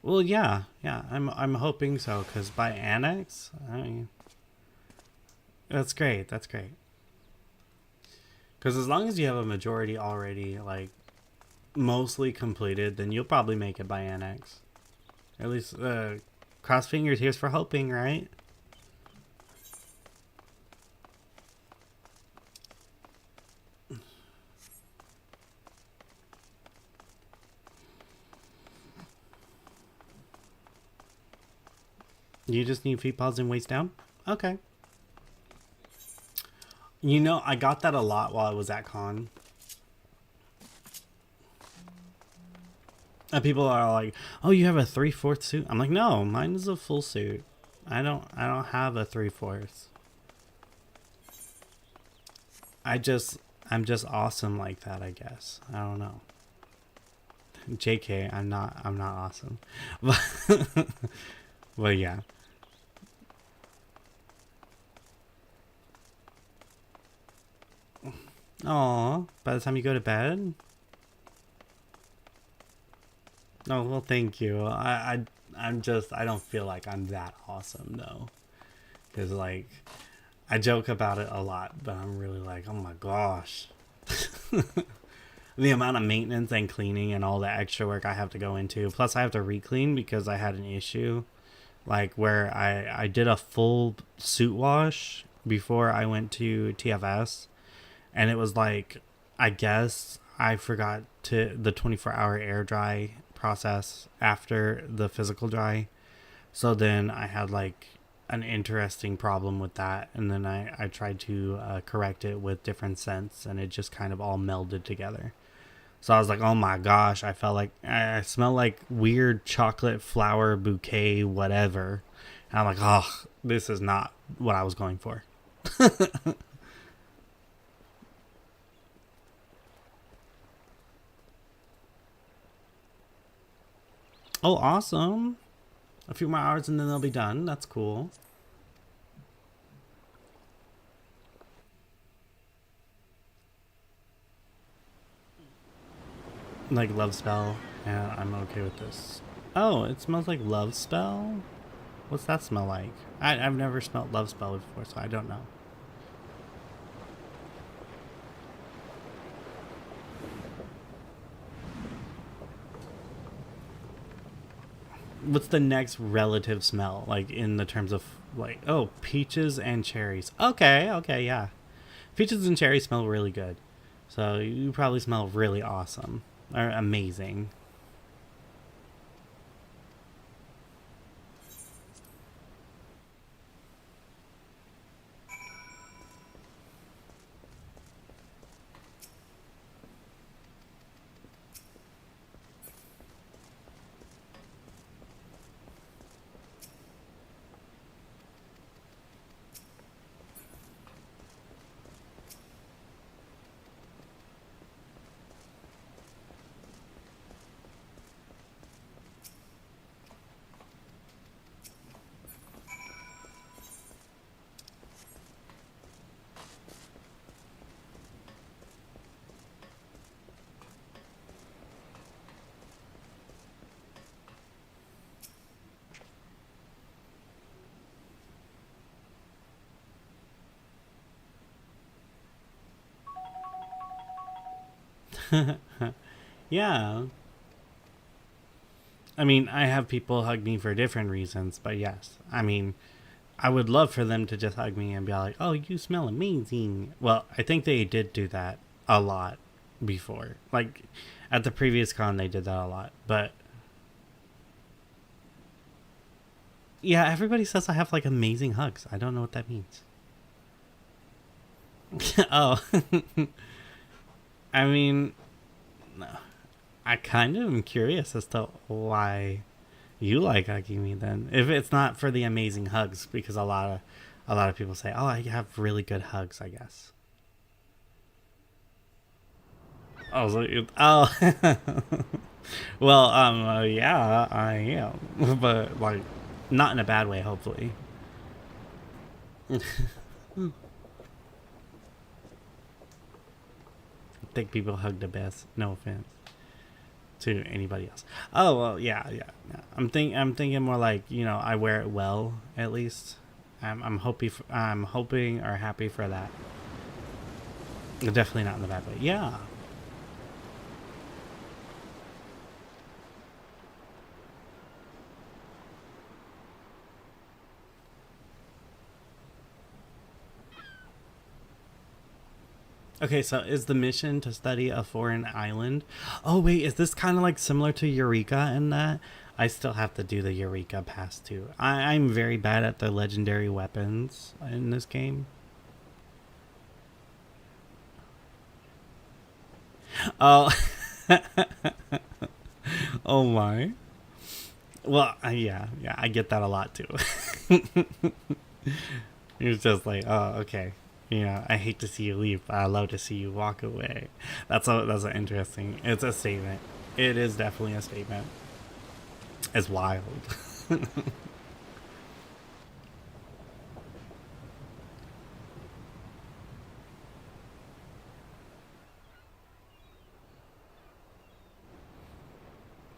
Well, yeah. I'm hoping so, because by Annex, I mean, that's great. That's great. Because as long as you have a majority already, like, mostly completed, then you'll probably make it by Annex. At least, cross fingers, here's for hoping, right? You just need feet paws and waist down? Okay. You know, I got that a lot while I was at con. People are like, "Oh, you have a 3/4 suit." I'm like, "No, mine is a full suit. I don't have a 3/4. I'm just awesome like that, I guess. I don't know. JK, I'm not awesome. But yeah. Aw, by the time you go to bed? Oh, well, thank you. I don't feel like I'm that awesome, though. Because, like, I joke about it a lot, but I'm really like, oh my gosh. The amount of maintenance and cleaning and all the extra work I have to go into. Plus, I have to re-clean because I had an issue. Like, where I did a full suit wash before I went to TFS. And it was like, I guess I forgot to the 24-hour air dry process after the physical dry. So then I had like an interesting problem with that. And then I tried to correct it with different scents, and it just kind of all melded together. So I was like, oh my gosh, I felt like I smelled like weird chocolate flower bouquet, whatever. And I'm like, oh, this is not what I was going for. Oh, awesome. A few more hours and then they'll be done. That's cool. Like love spell. Yeah, I'm okay with this. Oh, it smells like love spell? What's that smell like? I've never smelled love spell before, so I don't know. What's the next relative smell, like in the terms of like, oh, peaches and cherries? Okay, okay, yeah. Peaches and cherries smell really good. So you probably smell really awesome or amazing. Yeah. I mean, I have people hug me for different reasons, but yes. I mean, I would love for them to just hug me and be like, oh, you smell amazing. Well, I think they did do that a lot before. Like, at the previous con, they did that a lot. But, yeah, everybody says I have, like, amazing hugs. I don't know what that means. Oh. I mean, I kind of am curious as to why you like hugging me then. If it's not for the amazing hugs, because a lot of people say, "Oh, I have really good hugs," I guess. I was like, "Oh, well, yeah, I am, but like, not in a bad way, hopefully." I think people hug the best. No offense to anybody else. Oh well, yeah. I'm thinking more like, I wear it well at least. I'm hoping or happy for that. Definitely not in the bad way. Yeah. Okay, so is the mission to study a foreign island? Oh wait, is this kind of like similar to Eureka in that? I still have to do the Eureka pass too. I'm very bad at the legendary weapons in this game. Oh. Oh my. Well, yeah, I get that a lot too. It's just like, oh, okay. You know, I hate to see you leave, but I love to see you walk away. That's an interesting. It's a statement. It is definitely a statement. It's wild.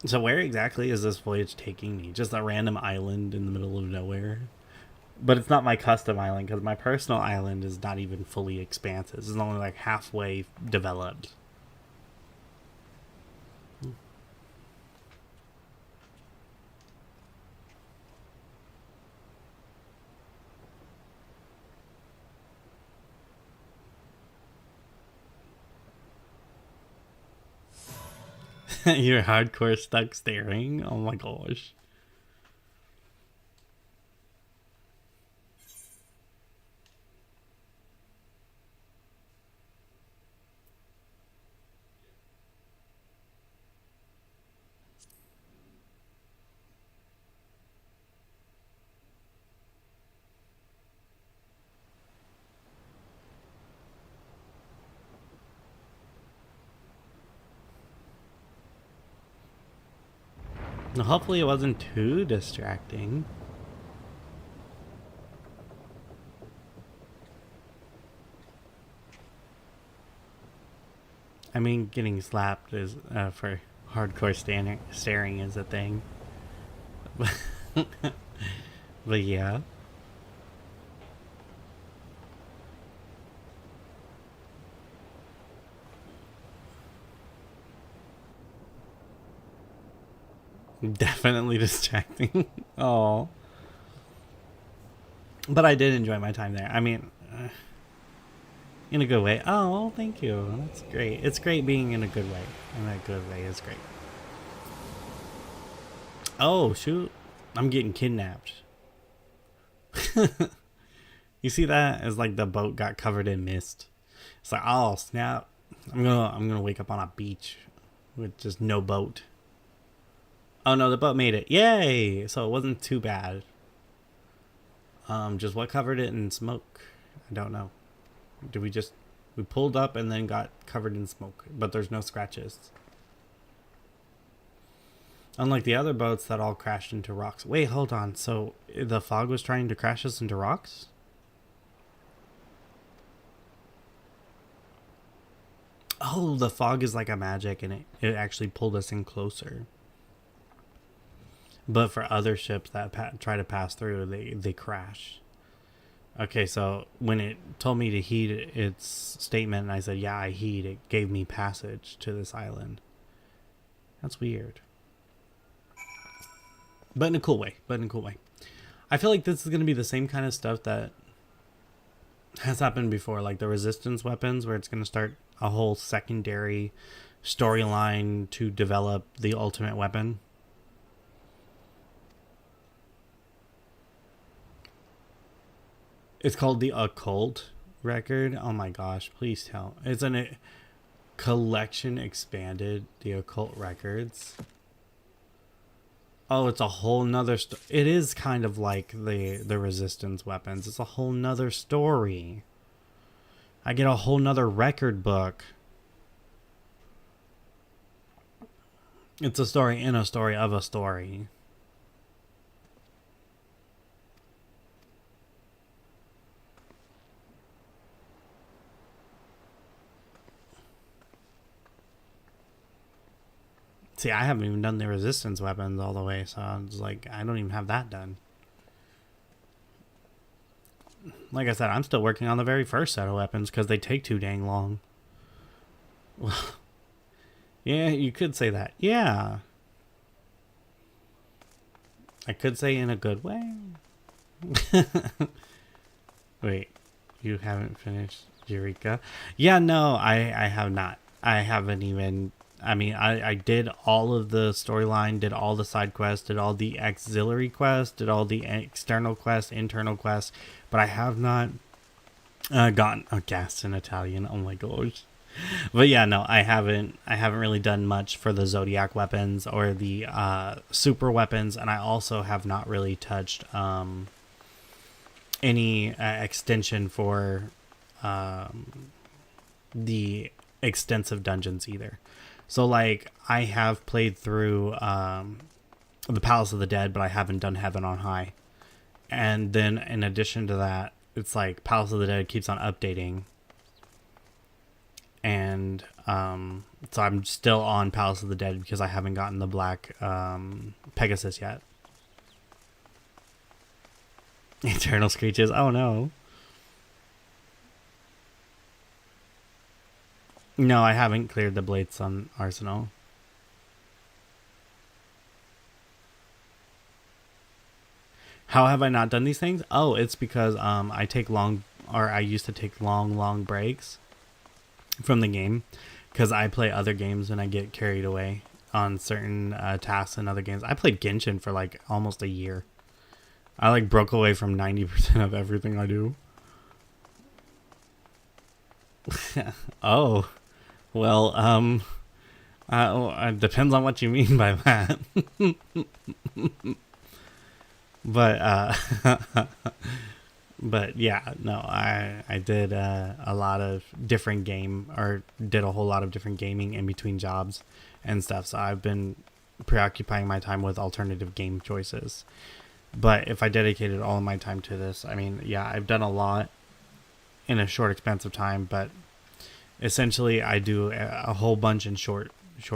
So where exactly is this voyage taking me? Just a random island in the middle of nowhere? But it's not my custom island, because my personal island is not even fully expansive. It's only like halfway developed. You're hardcore stuck staring? Oh my gosh. Hopefully it wasn't too distracting. I mean, getting slapped is for hardcore staring is a thing. But yeah. Definitely distracting. Oh. But I did enjoy my time there. I mean, in a good way. Oh, thank you. That's great. It's great being in a good way. In a good way is great. Oh, shoot. I'm getting kidnapped. You see that? It's like the boat got covered in mist. It's like, oh, snap. I'm gonna wake up on a beach with just no boat. Oh no, the boat made it. Yay! So it wasn't too bad. Just what covered it in smoke? I don't know. Did we pulled up and then got covered in smoke, but there's no scratches. Unlike the other boats that all crashed into rocks. Wait, hold on. So the fog was trying to crash us into rocks? Oh, the fog is like a magic and it actually pulled us in closer. But for other ships that try to pass through, they crash. Okay, so when it told me to heed its statement, and I said, yeah, I heed, it gave me passage to this island. That's weird. But in a cool way. I feel like this is going to be the same kind of stuff that has happened before, like the resistance weapons, where it's going to start a whole secondary storyline to develop the ultimate weapon. It's called the Occult Record. Oh my gosh, please tell. It's a collection expanded, the Occult Records. Oh, it's a whole nother it is kind of like the resistance weapons. It's a whole nother story. I get a whole nother record book. It's a story in a story of a story. See, I haven't even done the resistance weapons all the way, so I'm just like, I don't even have that done. Like I said, I'm still working on the very first set of weapons because they take too dang long. Well, yeah, you could say that. Yeah. I could say in a good way. Wait, you haven't finished Eureka? Yeah, no, I have not. I haven't even... I mean, I did all of the storyline, did all the side quests, did all the auxiliary quests, did all the external quests, internal quests, but I have not gotten a gas in Italian. Oh my gosh. But yeah, no, I haven't really done much for the Zodiac weapons or the super weapons, and I also have not really touched any extension for the extensive dungeons either. So like I have played through the Palace of the Dead, but I haven't done Heaven on High. And then in addition to that, it's like Palace of the Dead keeps on updating. And so I'm still on Palace of the Dead because I haven't gotten the black Pegasus yet. Eternal Screeches. Oh no. No, I haven't cleared the Blades on Arsenal. How have I not done these things? Oh, it's because I used to take long breaks from the game because I play other games and I get carried away on certain tasks in other games. I played Genshin for like almost a year. I like broke away from 90% of everything I do. Oh, well, it depends on what you mean by that. But but yeah, no, I did a lot of different did a whole lot of different gaming in between jobs and stuff. So I've been preoccupying my time with alternative game choices. But if I dedicated all of my time to this, I mean, yeah, I've done a lot in a short expanse of time, but essentially I do a whole bunch in short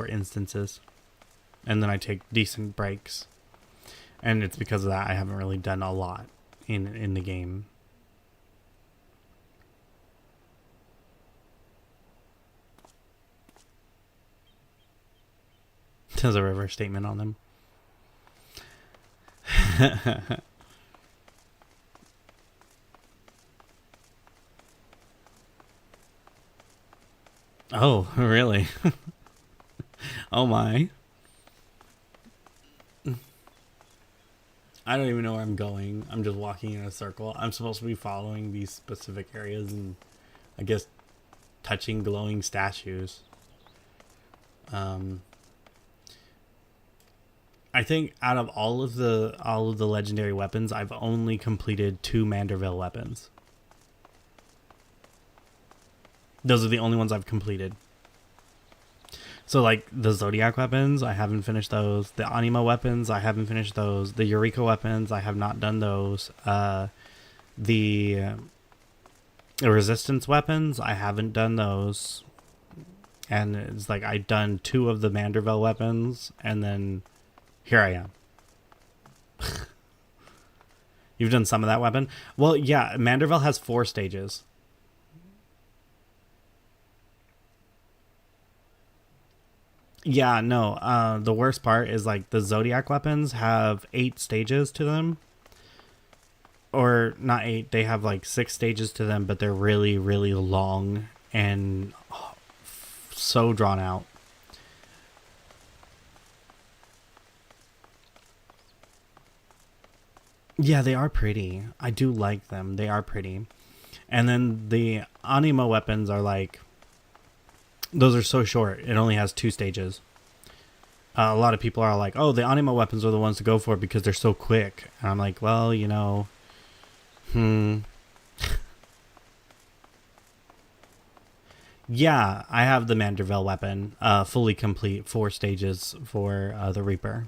instances, and then I take decent breaks. And it's because of that I haven't really done a lot in the game. There's a reverse statement on them. Oh, really? Oh my. I don't even know where I'm going. I'm just walking in a circle. I'm supposed to be following these specific areas and I guess touching glowing statues. I think out of all of the legendary weapons, I've only completed 2 Manderville weapons. Those are the only ones I've completed. So like the Zodiac weapons, I haven't finished those. The Anima weapons, I haven't finished those. The Eureka weapons, I have not done those. The Resistance weapons, I haven't done those. And it's like I've done 2 of the Manderville weapons, and then here I am. You've done some of that weapon? Well, yeah, Manderville has 4 stages. Yeah, no. The worst part is like the Zodiac weapons have 8 stages to them. Or not 8, they have like 6 stages to them, but they're really, really long and so drawn out. Yeah, they are pretty. I do like them. They are pretty. And then the Anima weapons are like, those are so short. It only has 2 stages. A lot of people are like, oh, the Anima weapons are the ones to go for because they're so quick. And I'm like, well, you know, Yeah, I have the Manderville weapon, fully complete, 4 stages for the Reaper.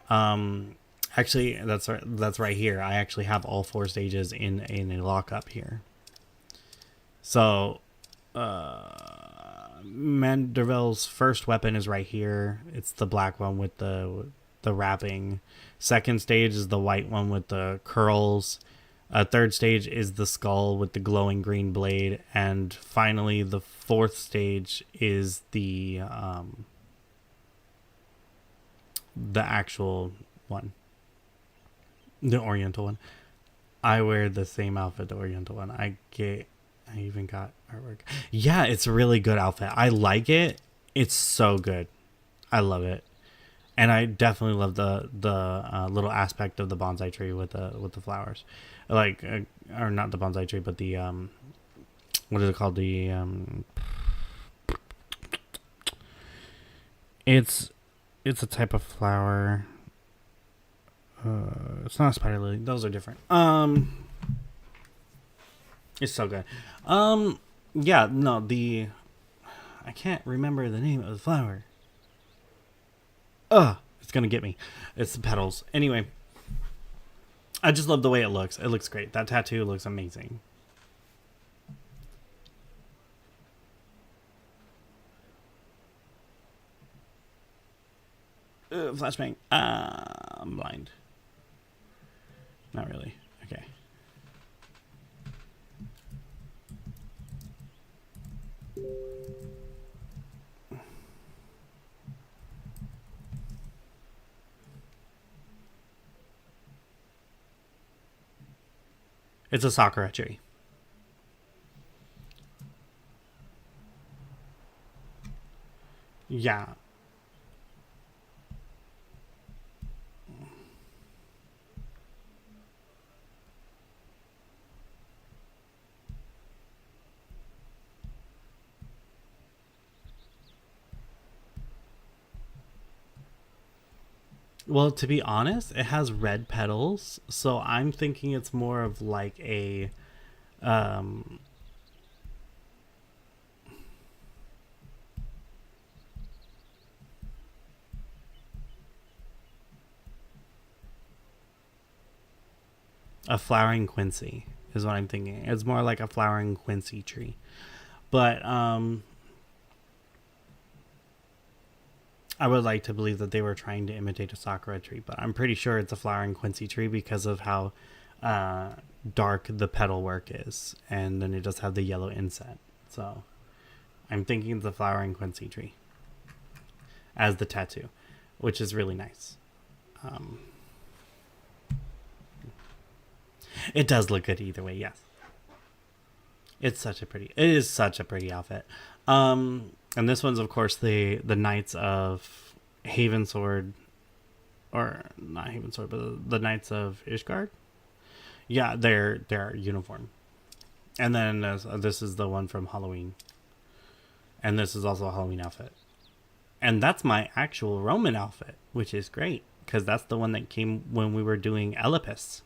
Actually, that's right here. I actually have all 4 stages in a lockup here. So, Manderville's first weapon is right here. It's the black one with the wrapping. Second stage is the white one with the curls. Third stage is the skull with the glowing green blade, and finally the 4th stage is the actual one, the Oriental one. I wear the same outfit, the Oriental one. I even got artwork. Yeah, it's a really good outfit. I like it. It's so good. I love it. And I definitely love the little aspect of the bonsai tree with the flowers, like or not the bonsai tree, but the what is it called? The It's a type of flower. It's not a spider lily. Those are different. It's so good. Yeah, no, I can't remember the name of the flower. It's gonna get me. It's the petals. Anyway, I just love the way it looks. It looks great. That tattoo looks amazing. Flashbang. I'm blind. Not really. Okay. It's a Sakura tree. Yeah. Well, to be honest, it has red petals, so I'm thinking it's more of like um a flowering quincy is what I'm thinking. It's more like a flowering quincy tree. But I would like to believe that they were trying to imitate a sakura tree, but I'm pretty sure it's a flowering quincy tree because of how dark the petal work is, and then it does have the yellow inset. So I'm thinking it's a flowering quincy tree as the tattoo, which is really nice. It does look good either way, yes. It is such a pretty outfit. And this one's of course the Knights of Havensword, or not Havensword, but the Knights of Ishgard. Yeah, their uniform. And then this is the one from Halloween. And this is also a Halloween outfit. And that's my actual Roman outfit, which is great because that's the one that came when we were doing Oedipus.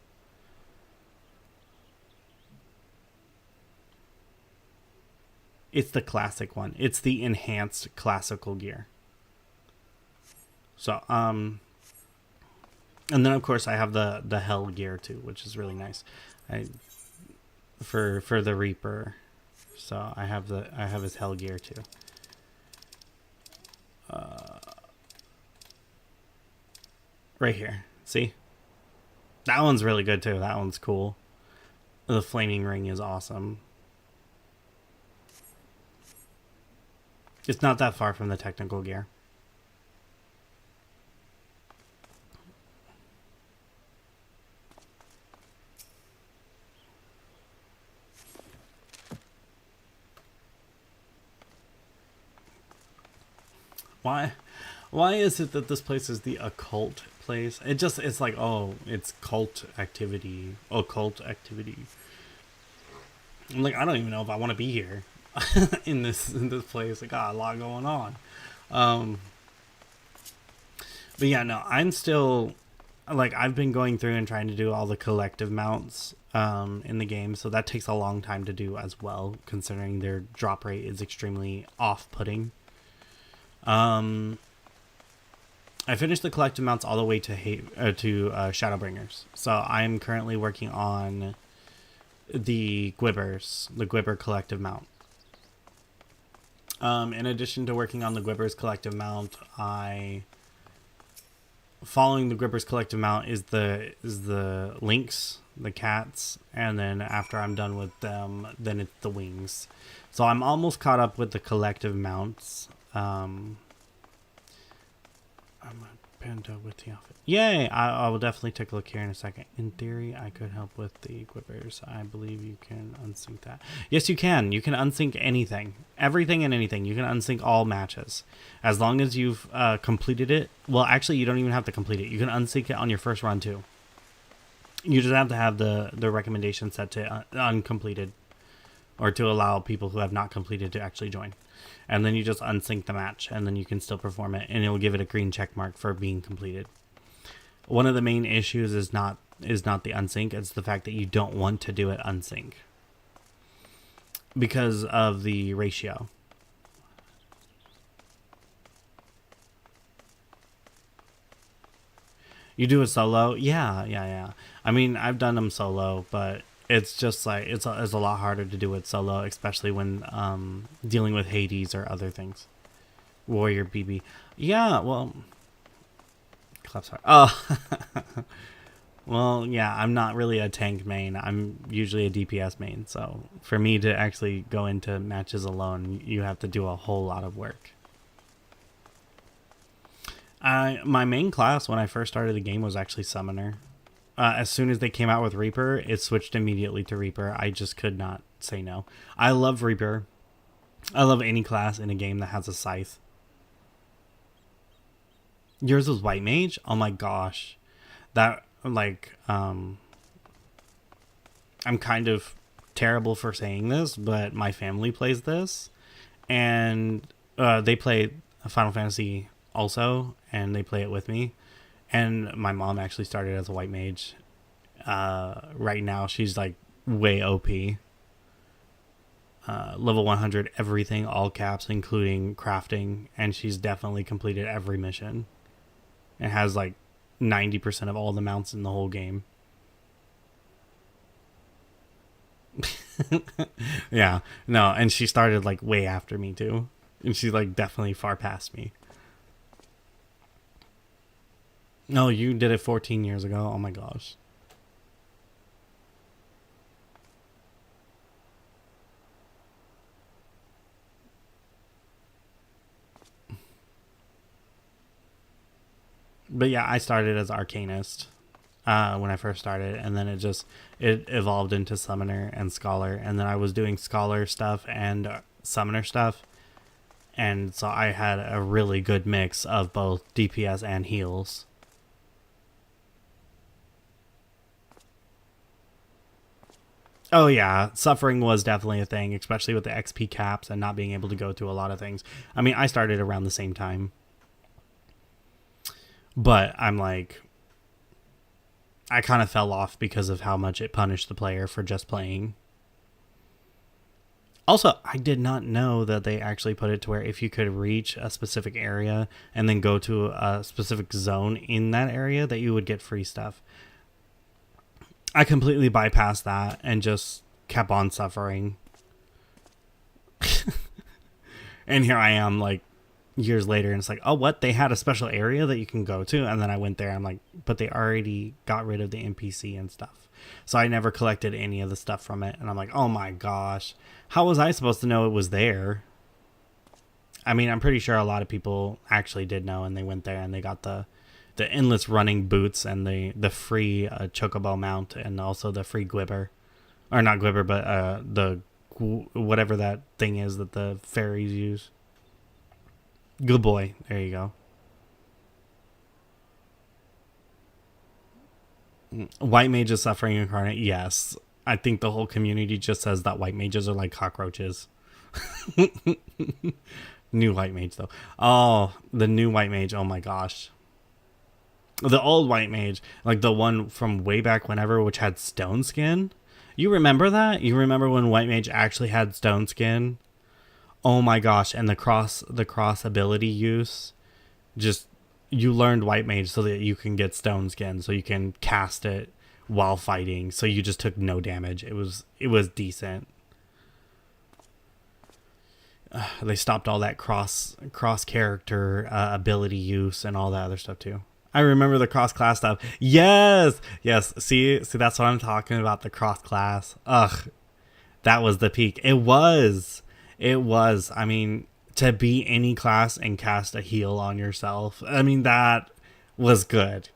It's the classic one. It's the enhanced classical gear. So, and then of course I have the hell gear too, which is really nice. For the Reaper. So I have his hell gear too. Right here. See? That one's really good too. That one's cool. The flaming ring is awesome. It's not that far from the technical gear. Why is it that this place is the occult place? It's like, oh, it's occult activity. I'm like, I don't even know if I want to be here. in this place. I got a lot going on. But yeah, no, I'm still like, I've been going through and trying to do all the collective mounts in the game, so that takes a long time to do as well, considering their drop rate is extremely off-putting. I finished the collective mounts all the way to Shadowbringers, so I'm currently working on the Gwibber collective mount. In addition to working on the Gwibber's collective mount, following the Gwibber's collective mount is the lynx, the cats, and then after I'm done with them, then it's the wings. So I'm almost caught up with the collective mounts. I'm a panda with the outfit. Yay! I will definitely take a look here in a second. In theory, I could help with the Gwibbers. I believe you can unsync that. Yes, you can. You can unsync anything. Everything and anything. You can unsync all matches. As long as you've completed it. Well, actually, you don't even have to complete it. You can unsync it on your first run, too. You just have to have the recommendation set to uncompleted. or to allow people who have not completed to actually join. And then you just unsync the match, and then you can still perform it, and it will give it a green check mark for being completed. One of the main issues is not the unsync, it's the fact that you don't want to do it unsync because of the ratio. You do it solo? Yeah. I mean, I've done them solo, but it's just like it's a lot harder to do it solo, especially when dealing with Hades or other things. Warrior BB. Yeah, well, claps hard. Oh, well, yeah. I'm not really a tank main. I'm usually a DPS main. So for me to actually go into matches alone, you have to do a whole lot of work. My main class when I first started the game was actually Summoner. As soon as they came out with Reaper, it switched immediately to Reaper. I just could not say no. I love Reaper. I love any class in a game that has a scythe. Yours was White Mage? Oh my gosh. That, like, I'm kind of terrible for saying this, but my family plays this. And they play Final Fantasy also, and they play it with me. And my mom actually started as a White Mage. Right now she's like way OP. Level 100 everything, all caps, including crafting, and she's definitely completed every mission and has like 90% of all the mounts in the whole game. Yeah, no, and she started like way after me too, and she's like definitely far past me. No, you did it 14 years ago. Oh my gosh. But yeah, I started as Arcanist when I first started, and then it evolved into Summoner and Scholar, and then I was doing Scholar stuff and Summoner stuff, and so I had a really good mix of both DPS and heals. Oh yeah, suffering was definitely a thing, especially with the XP caps and not being able to go to a lot of things. I mean, I started around the same time. But I'm like, I kind of fell off because of how much it punished the player for just playing. Also, I did not know that they actually put it to where if you could reach a specific area and then go to a specific zone in that area, that you would get free stuff. I completely bypassed that and just kept on suffering. And here I am, like, years later, and it's like, oh, what? They had a special area that you can go to? And then I went there, I'm like, but they already got rid of the NPC and stuff. So I never collected any of the stuff from it. And I'm like, oh my gosh, how was I supposed to know it was there? I mean, I'm pretty sure a lot of people actually did know, and they went there and they got the endless running boots and the free chocobo mount, and also the free gwibber. Or not gwibber, but the whatever that thing is that the fairies use. Good boy. There you go. White mages suffering incarnate. Yes. I think the whole community just says that white mages are like cockroaches. New white mage though. Oh, the new white mage. Oh my gosh. The old white mage, like the one from way back whenever, which had stone skin. You remember that? You remember when white mage actually had stone skin? Oh my gosh, and the cross ability use, just, you learned white mage so that you can get stone skin, so you can cast it while fighting, so you just took no damage. It was decent. They stopped all that cross character ability use and all that other stuff too. I remember the cross class stuff. Yes. See, that's what I'm talking about. The cross class. Ugh, that was the peak. It was. I mean, to be any class and cast a heal on yourself, I mean, that was good.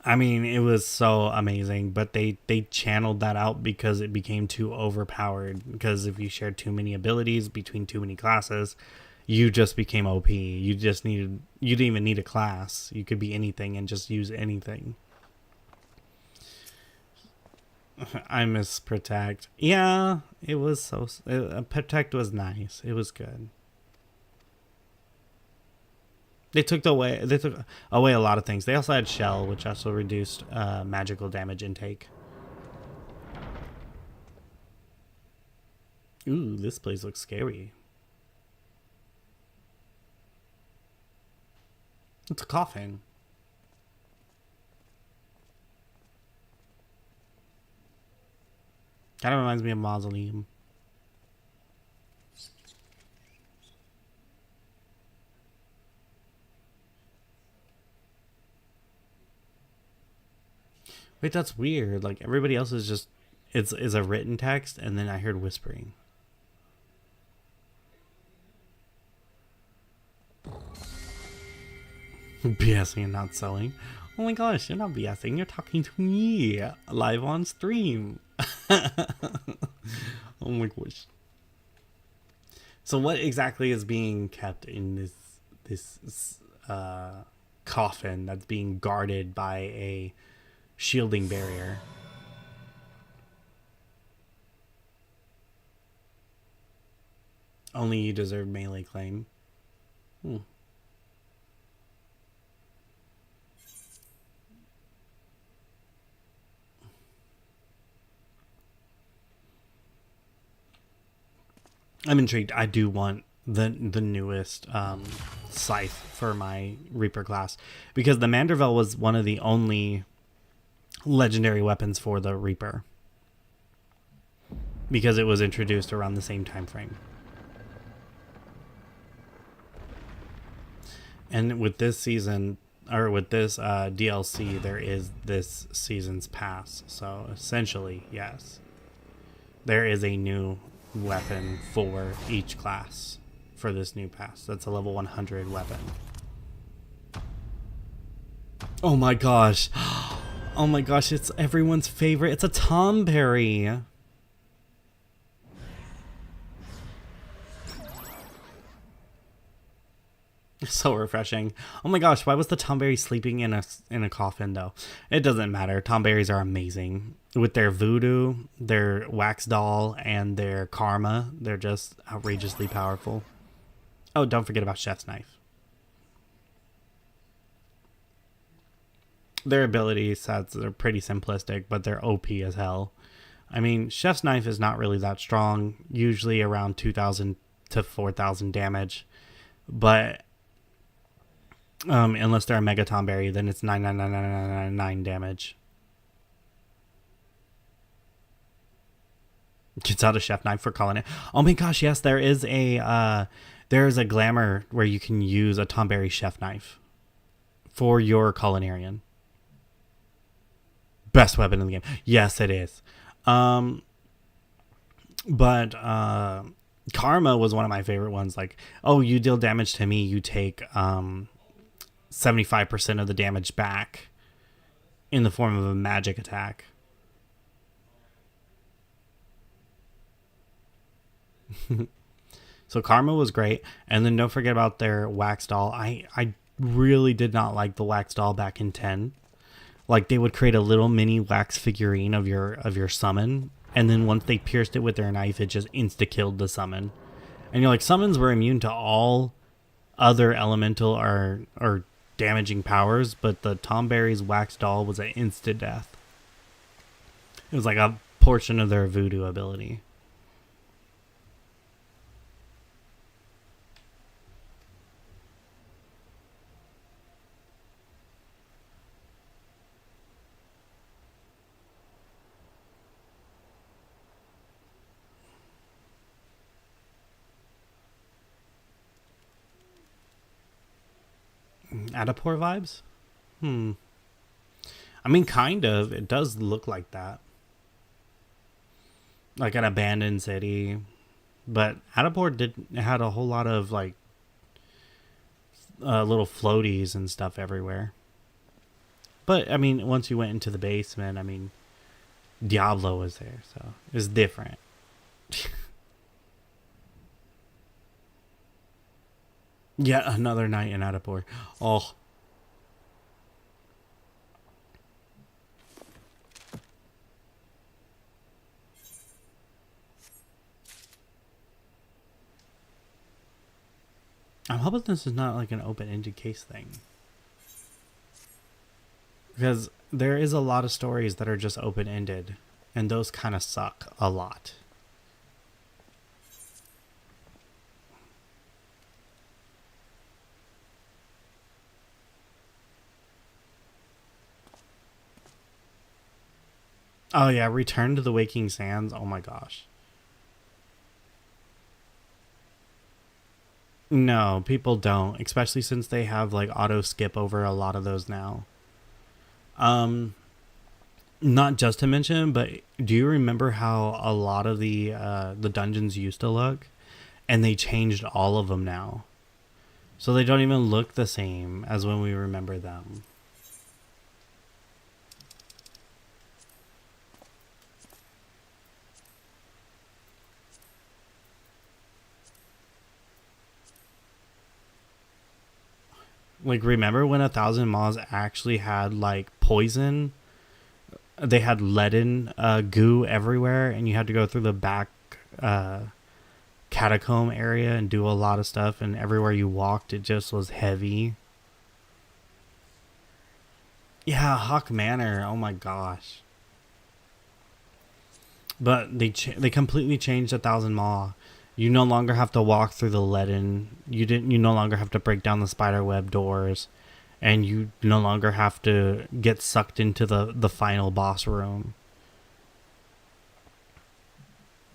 I mean, it was so amazing, but they channeled that out because it became too overpowered. Because if you shared too many abilities between too many classes, you just became OP. You didn't even need a class. You could be anything and just use anything. I miss Protect. Yeah, it was so... Protect was nice. It was good. They took away a lot of things. They also had Shell, which also reduced magical damage intake. Ooh, this place looks scary. It's a coffin. Kind of reminds me of Mausoleum. Wait, that's weird. Like everybody else is just is a written text, and then I heard whispering. BSing and not selling. Oh my gosh, you're not BSing. You're talking to me live on stream. Oh my gosh. So what exactly is being kept in this coffin that's being guarded by a shielding barrier? Only you deserve melee claim. I'm intrigued. I do want the newest scythe for my Reaper class, because the Manderville was one of the only legendary weapons for the Reaper, because it was introduced around the same time frame. And with this season, or with this DLC, there is this season's pass. So essentially, yes, there is a new weapon for each class for this new pass. That's a level 100 weapon. Oh my gosh. Oh my gosh, it's everyone's favorite. It's a Tomberry. So refreshing. Oh my gosh, why was the Tomberry sleeping in a coffin though? It doesn't matter. Tomberries are amazing. With their voodoo, their wax doll, and their karma, they're just outrageously powerful. Oh, don't forget about Chef's Knife. Their ability sets are pretty simplistic, but they're OP as hell. I mean, Chef's Knife is not really that strong, usually around 2,000 to 4,000 damage. But unless they're a Mega Tomberry, then it's 9,99999 damage. Gets out a Chef Knife for calling it. Oh my gosh, yes, there is a glamour where you can use a Tomberry Chef Knife for your culinarian. Best weapon in the game. Yes, it is. But Karma was one of my favorite ones. Like, oh, you deal damage to me, you take 75% of the damage back in the form of a magic attack. So Karma was great. And then don't forget about their wax doll. I really did not like the wax doll back in 10. Like, they would create a little mini wax figurine of your summon, and then once they pierced it with their knife, it just insta-killed the summon. And you're like, summons were immune to all other elemental or damaging powers, but the Tomberry's wax doll was an instant death. It was like a portion of their voodoo ability. Adapor vibes? I mean, kind of. It does look like that. Like an abandoned city. But Adapor had a whole lot of, like, little floaties and stuff everywhere. But, I mean, once you went into the basement, I mean, Diablo was there, so it was different. Yet another night in Adapor. Oh. I'm hoping this is not like an open-ended case thing. Because there is a lot of stories that are just open-ended, and those kind of suck a lot. Oh yeah, Return to the Waking Sands. Oh my gosh. No, people don't, especially since they have like auto skip over a lot of those now. Um, Not just to mention, but do you remember how a lot of the dungeons used to look, and they changed all of them now, so they don't even look the same as when we remember them. Like, remember when 1,000 Maws actually had like poison? They had leaden goo everywhere, and you had to go through the back uh, catacomb area and do a lot of stuff, and everywhere you walked it just was heavy. Yeah, Hawk Manor. Oh my gosh. But they completely changed 1,000 Maw. You no longer have to walk through the leaden. You no longer have to break down the spiderweb doors, and you no longer have to get sucked into the final boss room.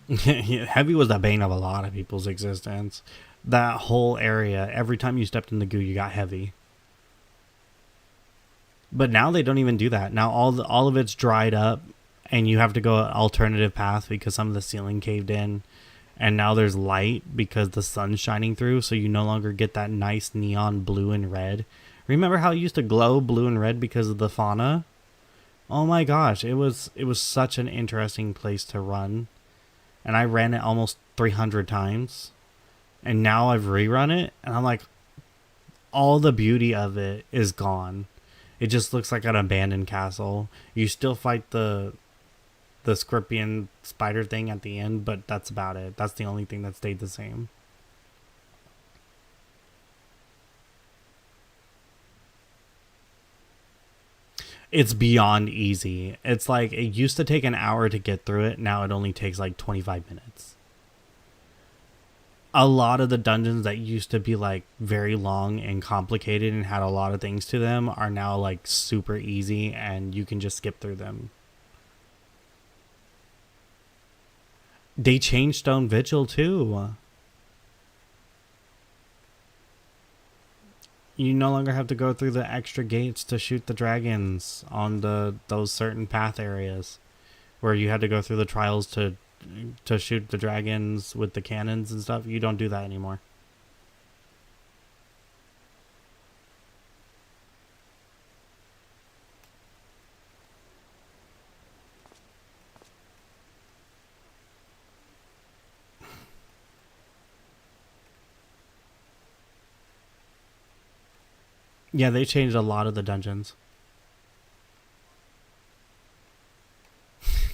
Heavy was the bane of a lot of people's existence. That whole area, every time you stepped in the goo, you got heavy. But now they don't even do that. Now all of it's dried up, and you have to go an alternative path because some of the ceiling caved in, and now there's light because the sun's shining through, so you no longer get that nice neon blue and red. Remember how it used to glow blue and red because of the fauna? Oh my gosh, it was such an interesting place to run. And I ran it almost 300 times. And now I've rerun it, and I'm like, all the beauty of it is gone. It just looks like an abandoned castle. You still fight the scorpion spider thing at the end, but that's about it. That's the only thing that stayed the same. It's beyond easy. It's like it used to take an hour to get through it. Now it only takes like 25 minutes. A lot of the dungeons that used to be like very long and complicated and had a lot of things to them are now like super easy, and you can just skip through them. They changed Stone Vigil too. You no longer have to go through the extra gates to shoot the dragons on those certain path areas where you had to go through the trials to shoot the dragons with the cannons and stuff. You don't do that anymore. Yeah, they changed a lot of the dungeons.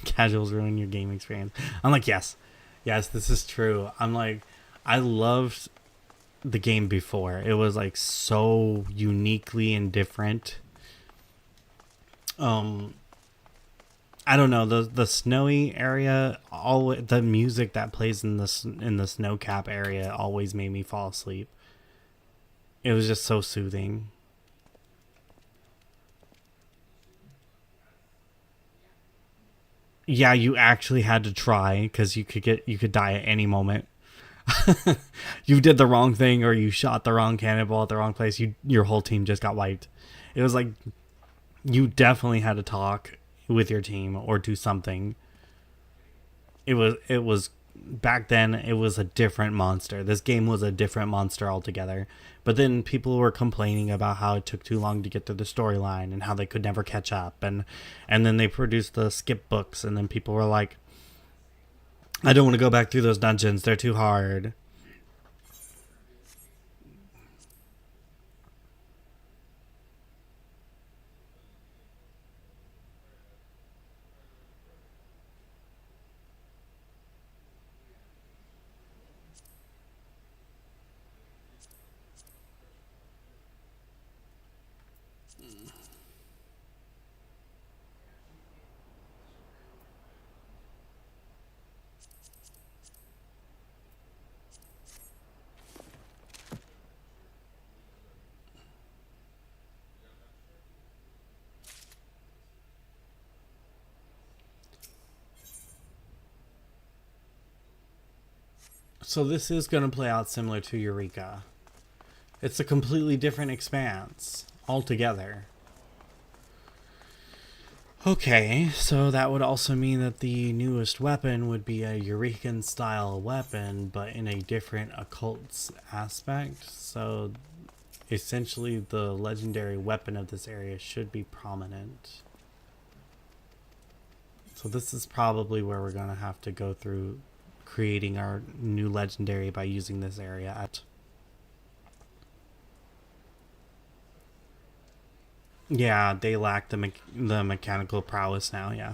Casuals ruin your game experience. I'm like, yes, this is true. I'm like, I loved the game before. It was like so uniquely and different. I don't know, the snowy area. All the music that plays in the snow cap area always made me fall asleep. It was just so soothing. Yeah, you actually had to try because you could die at any moment. You did the wrong thing, or you shot the wrong cannonball at the wrong place. Your whole team just got wiped. It was like you definitely had to talk with your team or do something. It was back then. It was a different monster. This game was a different monster altogether. But then people were complaining about how it took too long to get through the storyline and how they could never catch up, and then they produced the skip books, and then people were like, I don't want to go back through those dungeons, they're too hard. So this is going to play out similar to Eureka. It's a completely different expanse altogether. Okay, so that would also mean that the newest weapon would be a Eurekan style weapon, but in a different occult aspect. So essentially the legendary weapon of this area should be prominent. So this is probably where we're going to have to go through creating our new legendary by using this area at. Yeah, they lack the mechanical prowess now, yeah.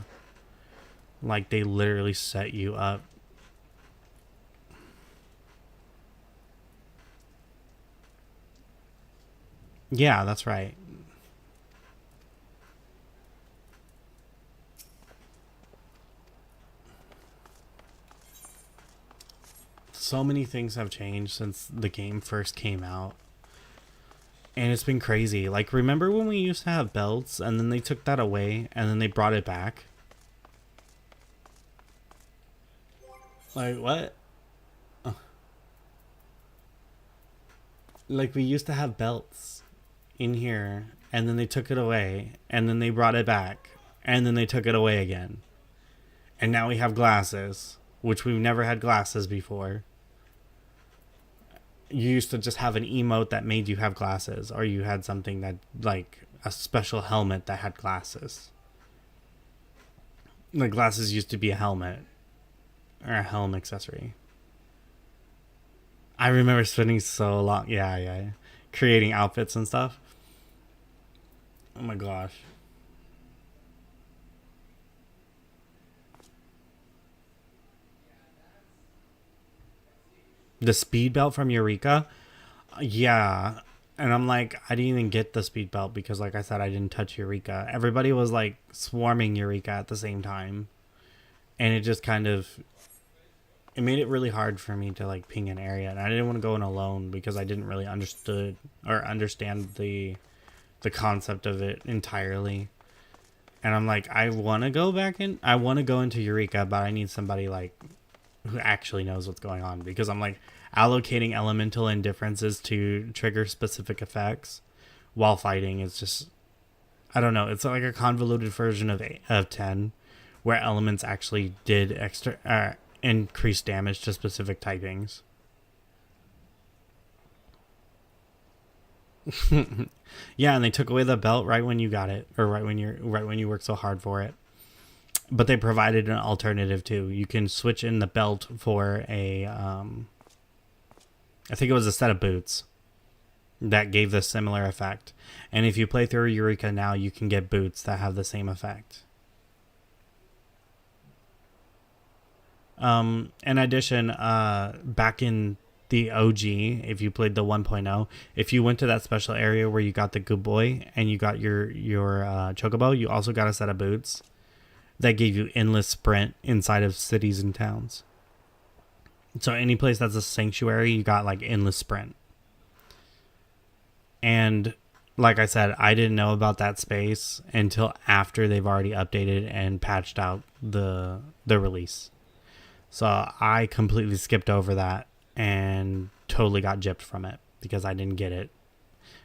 Like, they literally set you up. Yeah, that's right. So many things have changed since the game first came out. And it's been crazy. Like, remember when we used to have belts and then they took that away and then they brought it back? Like, what? Like, we used to have belts in here and then they took it away and then they brought it back and then they took it away again. And now we have glasses, which we've never had glasses before. You used to just have an emote that made you have glasses, or you had something that, like, a special helmet that had glasses. The glasses used to be a helmet, or a helm accessory. I remember spending so long, yeah, creating outfits and stuff. Oh my gosh. The speed belt from Eureka? Yeah. And I'm like, I didn't even get the speed belt because, like I said, I didn't touch Eureka. Everybody was, like, swarming Eureka at the same time. And it just kind of... It made it really hard for me to, like, ping an area. And I didn't want to go in alone because I didn't really understand the concept of it entirely. And I'm like, I want to go back in... I want to go into Eureka, but I need somebody, like... who actually knows what's going on, because I'm like allocating elemental indifferences to trigger specific effects while fighting is just, I don't know, it's like a convoluted version of 10 where elements actually did extra increased damage to specific typings. Yeah, and they took away the belt right when you got it, or right when you worked so hard for it. But they provided an alternative too. You can switch in the belt for a, I think it was a set of boots that gave the similar effect. And if you play through Eureka now, you can get boots that have the same effect. In addition, back in the OG, if you played the 1.0, if you went to that special area where you got the good boy and you got your chocobo, you also got a set of boots that gave you endless sprint inside of cities and towns. So any place that's a sanctuary, you got like endless sprint. And like I said, I didn't know about that space until after they've already updated and patched out the release. So I completely skipped over that and totally got gypped from it because I didn't get it.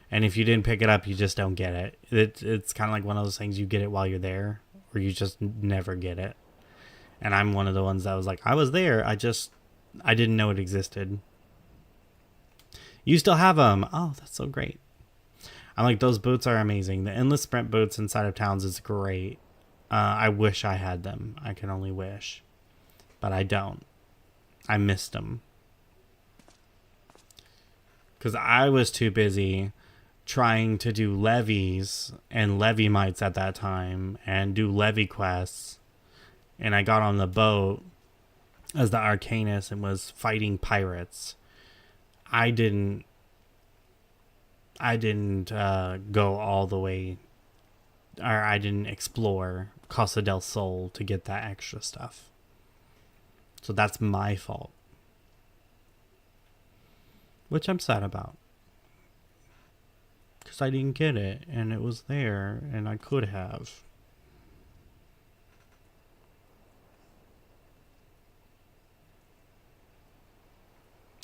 And if you didn't pick it up, you just don't get it. It's kind of like one of those things, you get it while you're there, or you just never get it. And I'm one of the ones that was like, I was there, I didn't know it existed. You still have them. Oh, that's so great. I'm like, those boots are amazing. The endless sprint boots inside of towns is great. I wish I had them. I can only wish. But I don't. I missed them. Because I was too busy trying to do levies and levy mites at that time and do levy quests. And I got on the boat as the Arcanist and was fighting pirates. I I didn't go all the way, or I didn't explore Costa del Sol to get that extra stuff. So that's my fault. Which I'm sad about. Because I didn't get it, and it was there, and I could have.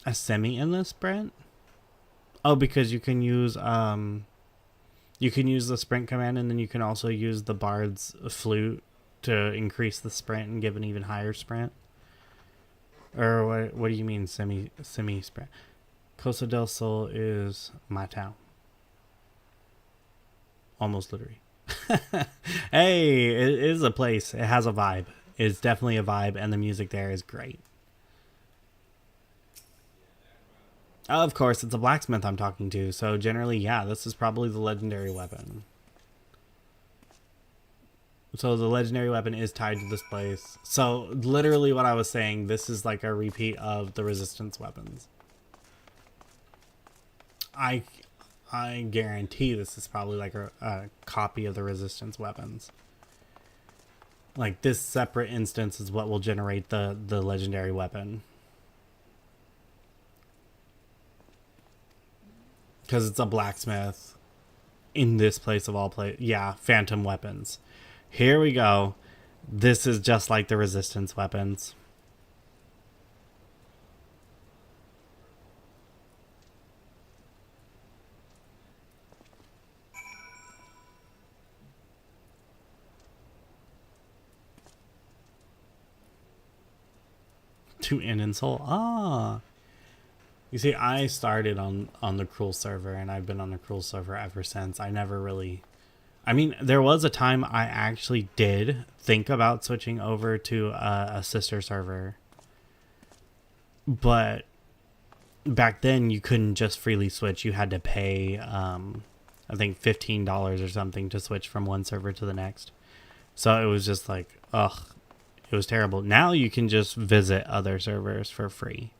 A semi-endless sprint? Oh, because you can use the sprint command, and then you can also use the Bard's flute to increase the sprint and give an even higher sprint. Or what do you mean semi sprint? Costa del Sol is my town. Almost literally. Hey, it is a place. It has a vibe. It's definitely a vibe, and the music there is great. Of course, it's a blacksmith I'm talking to, so generally, yeah, this is probably the legendary weapon. So the legendary weapon is tied to this place. So literally what I was saying, this is like a repeat of the resistance weapons. I guarantee this is probably like a copy of the resistance weapons. Like this separate instance is what will generate the legendary weapon. Because it's a blacksmith in this place of all places. Yeah, phantom weapons. Here we go. This is just like the resistance weapons. To Inn and Soul. Ah. You see, I started on the Cruel server, and I've been on the Cruel server ever since. I never really... I mean, there was a time I actually did think about switching over to a sister server. But back then, you couldn't just freely switch. You had to pay, I think, $15 or something to switch from one server to the next. So it was just like, ugh, it was terrible. Now you can just visit other servers for free.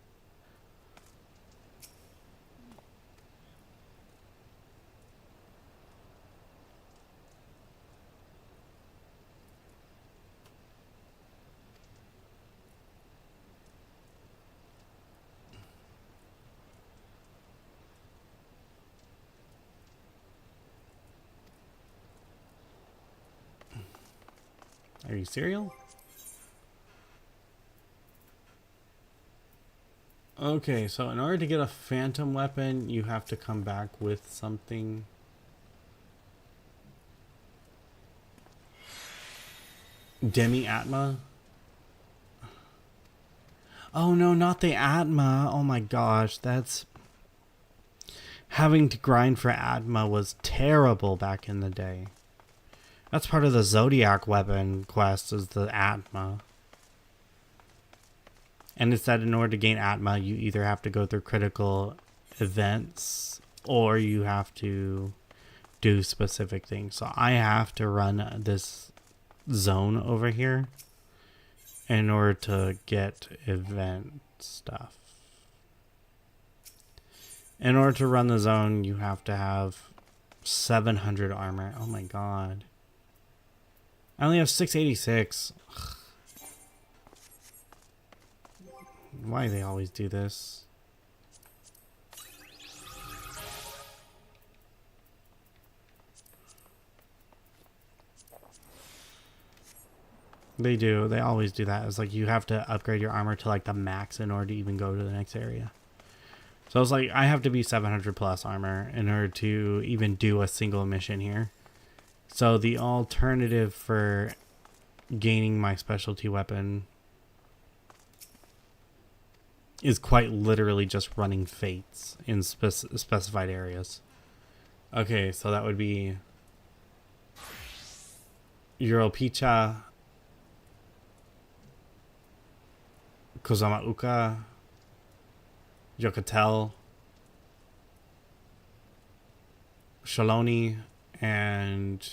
Are you serial? Okay, so in order to get a phantom weapon, you have to come back with something. Demi-Atma? Oh no, not the Atma. Oh my gosh, that's... Having to grind for Atma was terrible back in the day. That's part of the Zodiac weapon quest, is the Atma. And it's that in order to gain Atma, you either have to go through critical events or you have to do specific things. So I have to run this zone over here in order to get event stuff. In order to run the zone, you have to have 700 armor. Oh my god. I only have 686. Ugh. Why do they always do this? They do. They always do that. It's like you have to upgrade your armor to like the max in order to even go to the next area. So it's like I have to be 700 plus armor in order to even do a single mission here. So the alternative for gaining my specialty weapon is quite literally just running fates in specified areas. Okay, so that would be Europicha, Kozamauka, Yokatel, Shaloni, and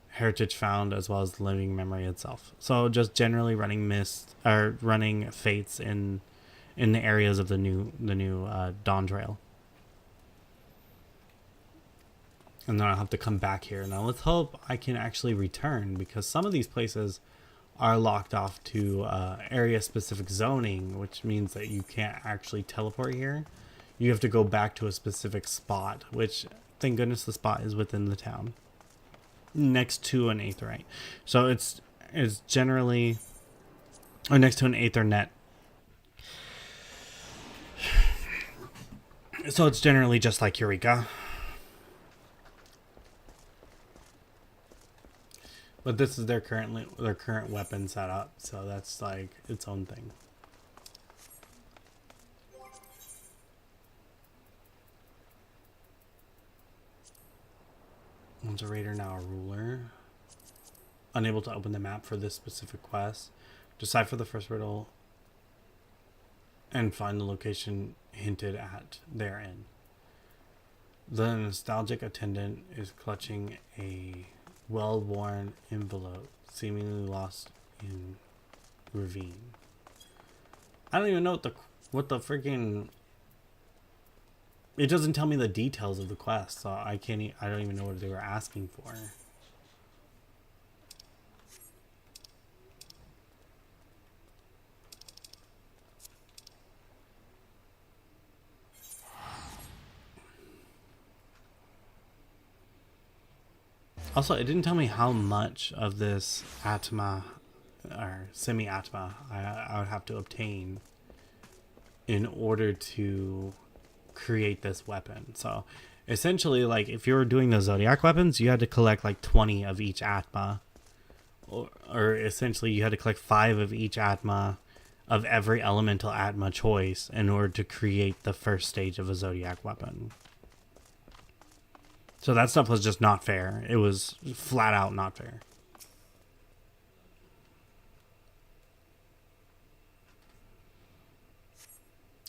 Heritage Found, as well as the Living Memory itself. So just generally running mist or running fates in the areas of the new Dawn Trail. And then I'll have to come back here. Now let's hope I can actually return, because some of these places are locked off to area specific zoning, which means that you can't actually teleport here. You have to go back to a specific spot, which thank goodness the spot is within the town next to an aetherite. So it's generally, or next to an aethernet. So it's generally just like Eureka. But this is their current weapon setup, so that's like its own thing. Once a raider, now a ruler. Unable to open the map for this specific quest. Decipher the first riddle and find the location hinted at therein. The nostalgic attendant is clutching a well-worn envelope, seemingly lost in ravine. I don't even know what the freaking. It doesn't tell me the details of the quest, so I don't even know what they were asking for. Also, it didn't tell me how much of this Atma or semi-Atma I would have to obtain in order to create this weapon. So essentially, like, if you were doing the Zodiac weapons, you had to collect like 20 of each Atma. Or essentially you had to collect 5 of each Atma of every elemental Atma choice in order to create the first stage of a Zodiac weapon. So that stuff was just not fair. It was flat out not fair.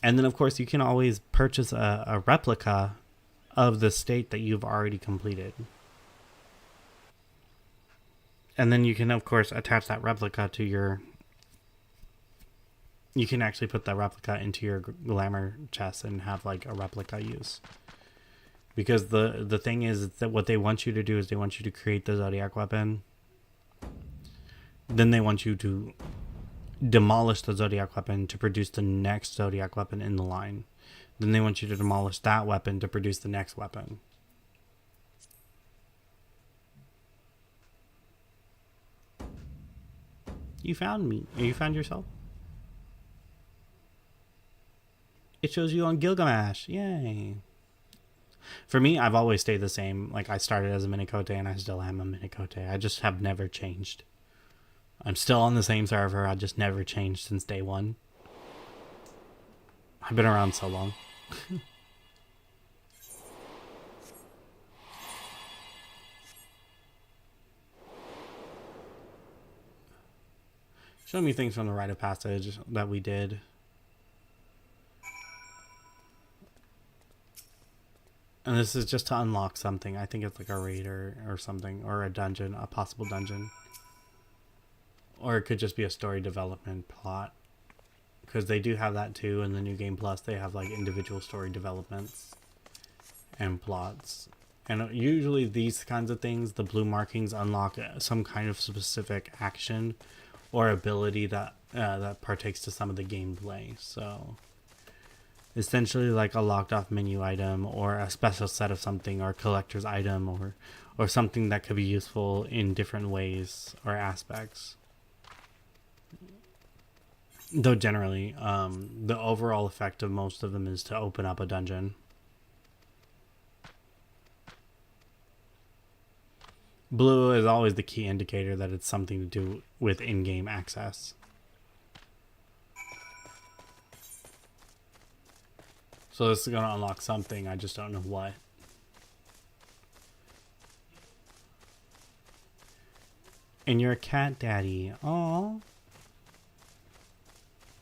And then, of course, you can always purchase a replica of the state that you've already completed. And then you can, of course, attach that replica to your... You can actually put that replica into your glamour chest and have, like, a replica use. Because the thing is that what they want you to do is they want you to create the Zodiac weapon. Then they want you to demolish the Zodiac weapon to produce the next Zodiac weapon in the line. Then they want you to demolish that weapon to produce the next weapon. You found me. You found yourself? It shows you on Gilgamesh. Yay. For me, I've always stayed the same. Like, I started as a Minicote and I still am a Minicote. I just have never changed. I'm still on the same server. I just never changed since day one. I've been around so long. Show me things from the rite of passage that we did. And this is just to unlock something. I think it's like a raid or something. Or a dungeon. A possible dungeon. Or it could just be a story development plot. Because they do have that too in the New Game Plus. They have like individual story developments. And plots. And usually these kinds of things, the blue markings unlock some kind of specific action. Or ability that partakes to some of the gameplay. So... essentially like a locked off menu item or a special set of something or a collector's item or something that could be useful in different ways or aspects. Though generally, the overall effect of most of them is to open up a dungeon. Blue is always the key indicator that it's something to do with in-game access. So this is going to unlock something, I just don't know what. And you're a cat daddy. Aww.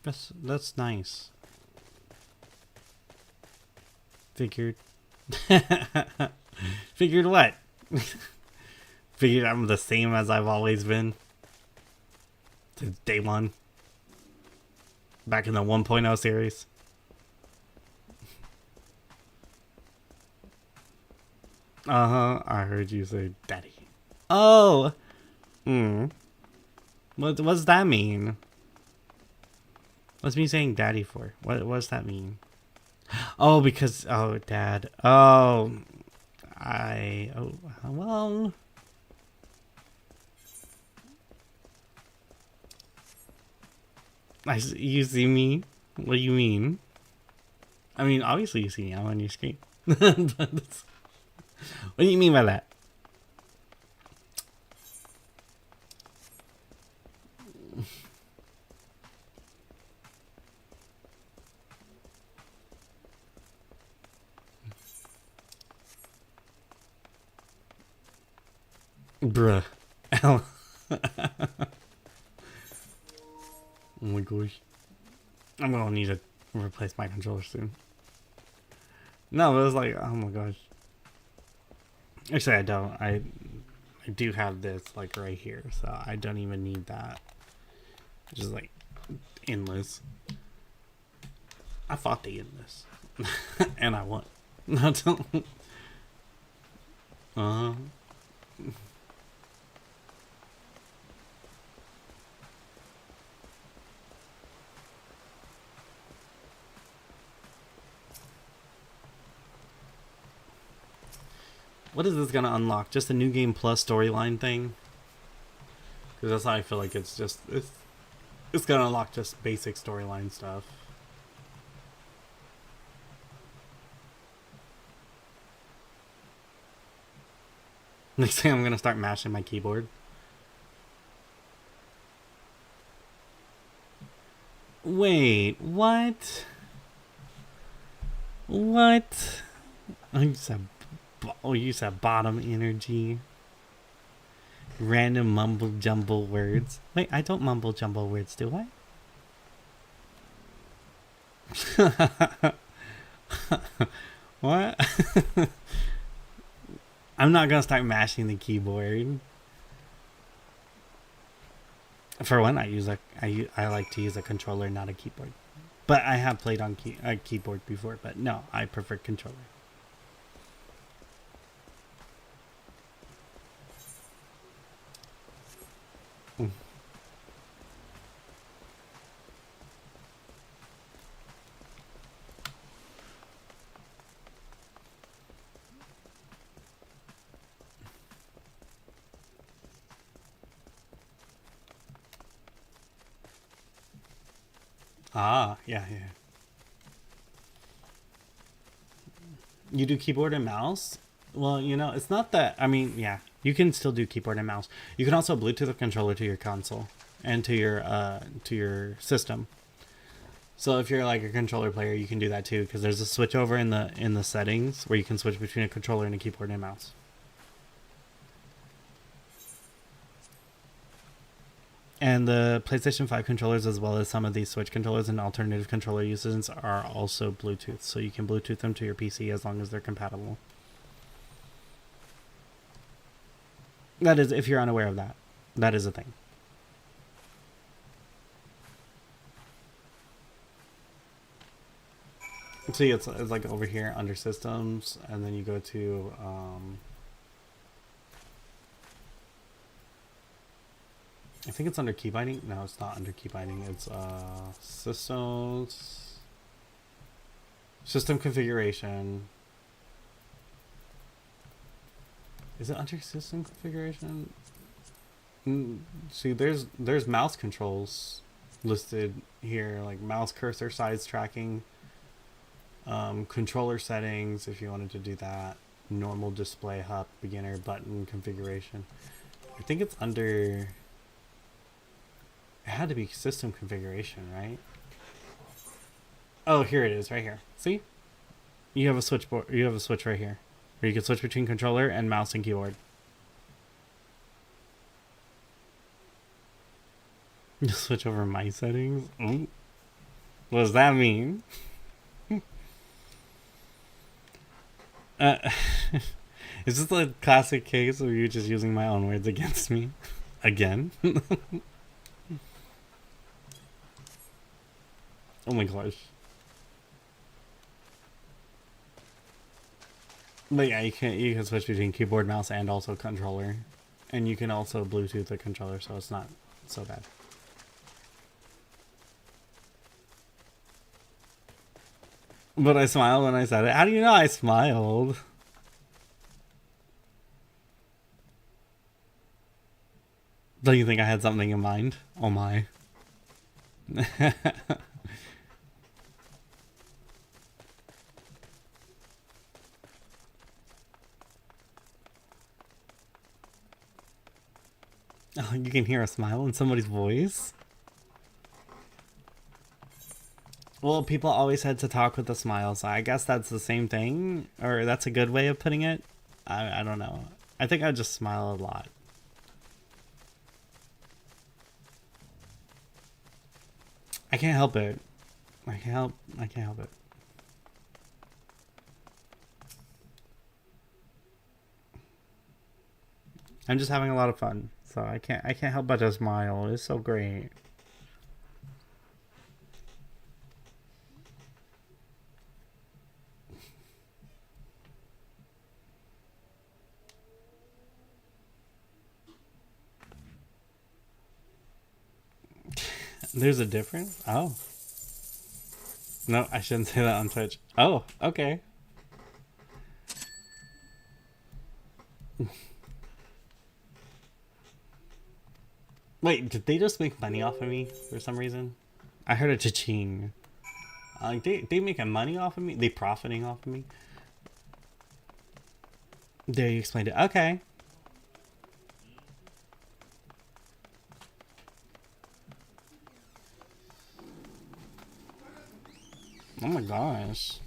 That's nice. Figured. Figured what? Figured I'm the same as I've always been. Since day one. Back in the 1.0 series. Uh-huh. I heard you say daddy. Oh! What does that mean? What's me saying daddy for? What does that mean? Oh, because... Oh, dad. Oh. Oh, well... You see me? What do you mean? I mean, obviously you see me. I'm on your screen. What do you mean by that? Bruh. Ow. Oh my gosh. I'm gonna need to replace my controller soon. No, it was like, oh my gosh. Actually, I don't. I do have this like right here, so I don't even need that. It's just like endless. I fought the endless, and I won. Uh-huh. What is this gonna unlock? Just a new game plus storyline thing? Because that's how I feel like it's just it's gonna unlock just basic storyline stuff. Next thing I'm gonna start mashing my keyboard. Wait, what? What? You said bottom energy. Random mumble jumble words. Wait, I don't mumble jumble words, do I? What? I'm not gonna start mashing the keyboard. For one, I like to use a controller, not a keyboard. But I have played on a keyboard before. But no, I prefer controller. Ah, yeah. You do keyboard and mouse? Well, it's not that. I mean, yeah, you can still do keyboard and mouse. You can also Bluetooth the controller to your console and to your system. So if you're like a controller player, you can do that too, because there's a switch over in the settings where you can switch between a controller and a keyboard and mouse. And the PlayStation 5 controllers, as well as some of these Switch controllers and alternative controller uses, are also Bluetooth. So you can Bluetooth them to your PC as long as they're compatible. That is, if you're unaware of that. That is a thing. See, it's like over here under systems, and then you go to I think it's under key binding. No, it's not under key binding. It's systems, system configuration. Is it under system configuration? See, there's mouse controls listed here, like mouse cursor size tracking, controller settings if you wanted to do that, normal display HUP, beginner button configuration. I think it's under. It had to be system configuration, right? Oh, here it is, right here. See? You have a switchboard. You have a switch right here, where you can switch between controller and mouse and keyboard. Just switch over my settings. Ooh. What does that mean? Is this a classic case of you just using my own words against me? Again? Oh my gosh. But yeah, you can switch between keyboard, mouse, and also controller, and you can also Bluetooth the controller, so it's not so bad. But I smiled when I said it. How do you know I smiled? Don't you think I had something in mind? Oh my. Oh, you can hear a smile in somebody's voice? Well, people always had to talk with a smile, so I guess that's the same thing, or that's a good way of putting it. I don't know. I think I just smile a lot. I can't help it. I can't help it. I'm just having a lot of fun, so I can't help but to smile. It's so great. There's a difference? Oh. No, I shouldn't say that on Twitch. Oh, okay. Wait, did they just make money off of me for some reason? I heard a cha-ching. Like, they making money off of me? They profiting off of me? There, you explained it. Okay. Oh my gosh.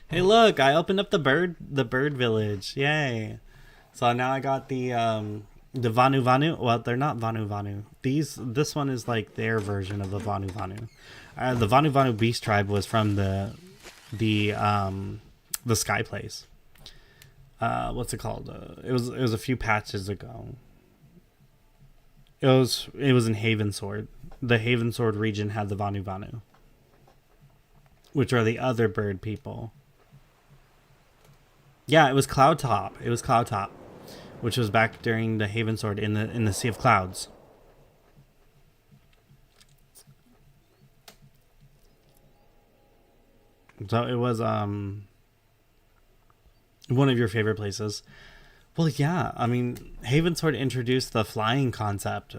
Hey, look! I opened up the bird village. Yay! So now I got the Vanu Vanu. Well, they're not Vanu Vanu. This one is like their version of the Vanu Vanu. The Vanu Vanu Beast Tribe was from the Sky Place. What's it called? It was a few patches ago. It was in Haven Sword. The Haven Sword region had the Vanu Vanu, which are the other bird people. Yeah, it was Cloud Top. It was Cloud Top, which was back during the Haven Sword in the Sea of Clouds. So it was one of your favorite places. Well, yeah. I mean, Havensward introduced the flying concept,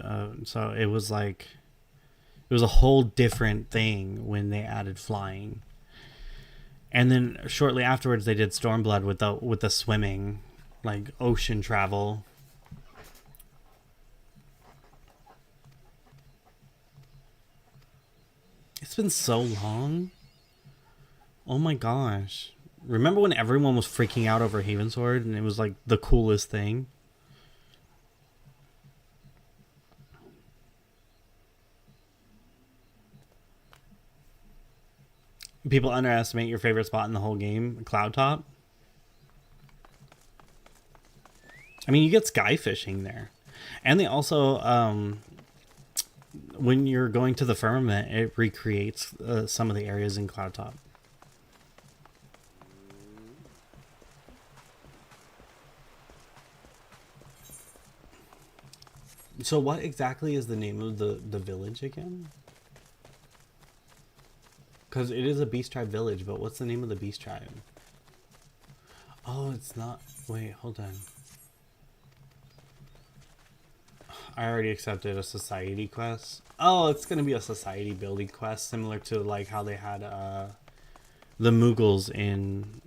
so it was like it was a whole different thing when they added flying. And then shortly afterwards, they did Stormblood with the swimming, like ocean travel. It's been so long. Oh my gosh. Remember when everyone was freaking out over Havensward and it was like the coolest thing? People underestimate your favorite spot in the whole game, Cloud Top. I mean, you get sky fishing there. And they also, when you're going to the firmament, it recreates some of the areas in Cloud Top. So what exactly is the name of the village again? Because it is a Beast Tribe village, but what's the name of the Beast Tribe? Oh, it's not... Wait, hold on. I already accepted a society quest. Oh, it's going to be a society building quest, similar to like how they had the Mughals in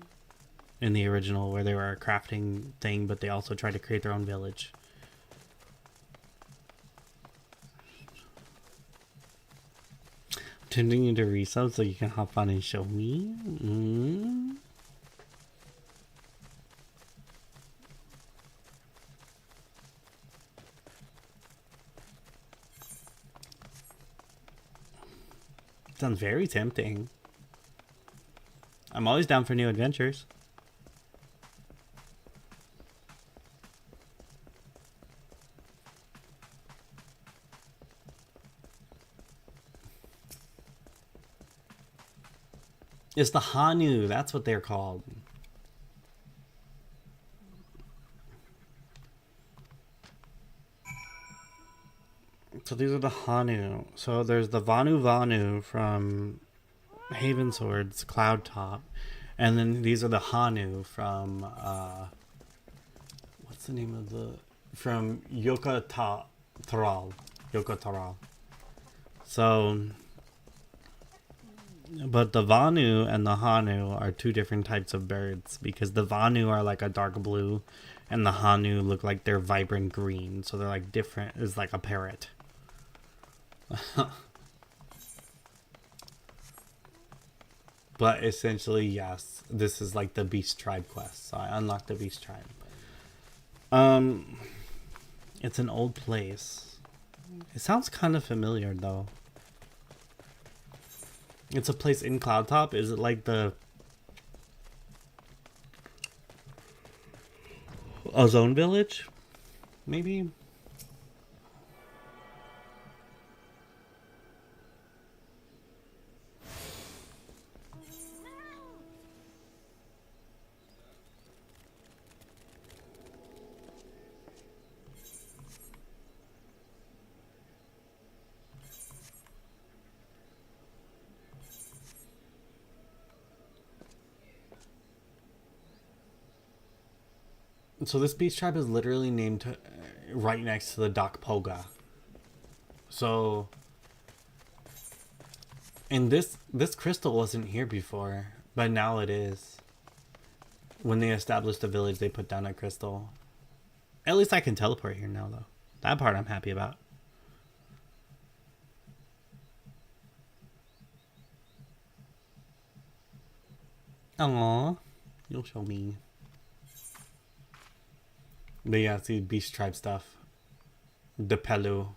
the original, where they were a crafting thing, but they also tried to create their own village. Turning you to resub so you can hop on and show me. Sounds very tempting. I'm always down for new adventures. It's the Hanu, that's what they're called. So these are the Hanu. So there's the Vanu Vanu from Havensward's Cloud Top. And then these are the Hanu from what's the name of the... From Yoko-Taral. Yoko-Taral. So... But the Vanu and the Hanu are two different types of birds, because the Vanu are like a dark blue and the Hanu look like they're vibrant green. So they're like different. It's like a parrot. But essentially, yes, this is like the Beast Tribe quest. So I unlocked the Beast Tribe. It's an old place. It sounds kind of familiar though. It's a place in Cloud Top. Is it like the Ozone Village? Maybe? So this beast tribe is literally named right next to the Dak Poga. So, and this crystal wasn't here before, but now it is. When they established the village, they put down a crystal. At least I can teleport here now, though. That part I'm happy about. Aww, you'll show me. But yeah, see Beast Tribe stuff. The Pelu.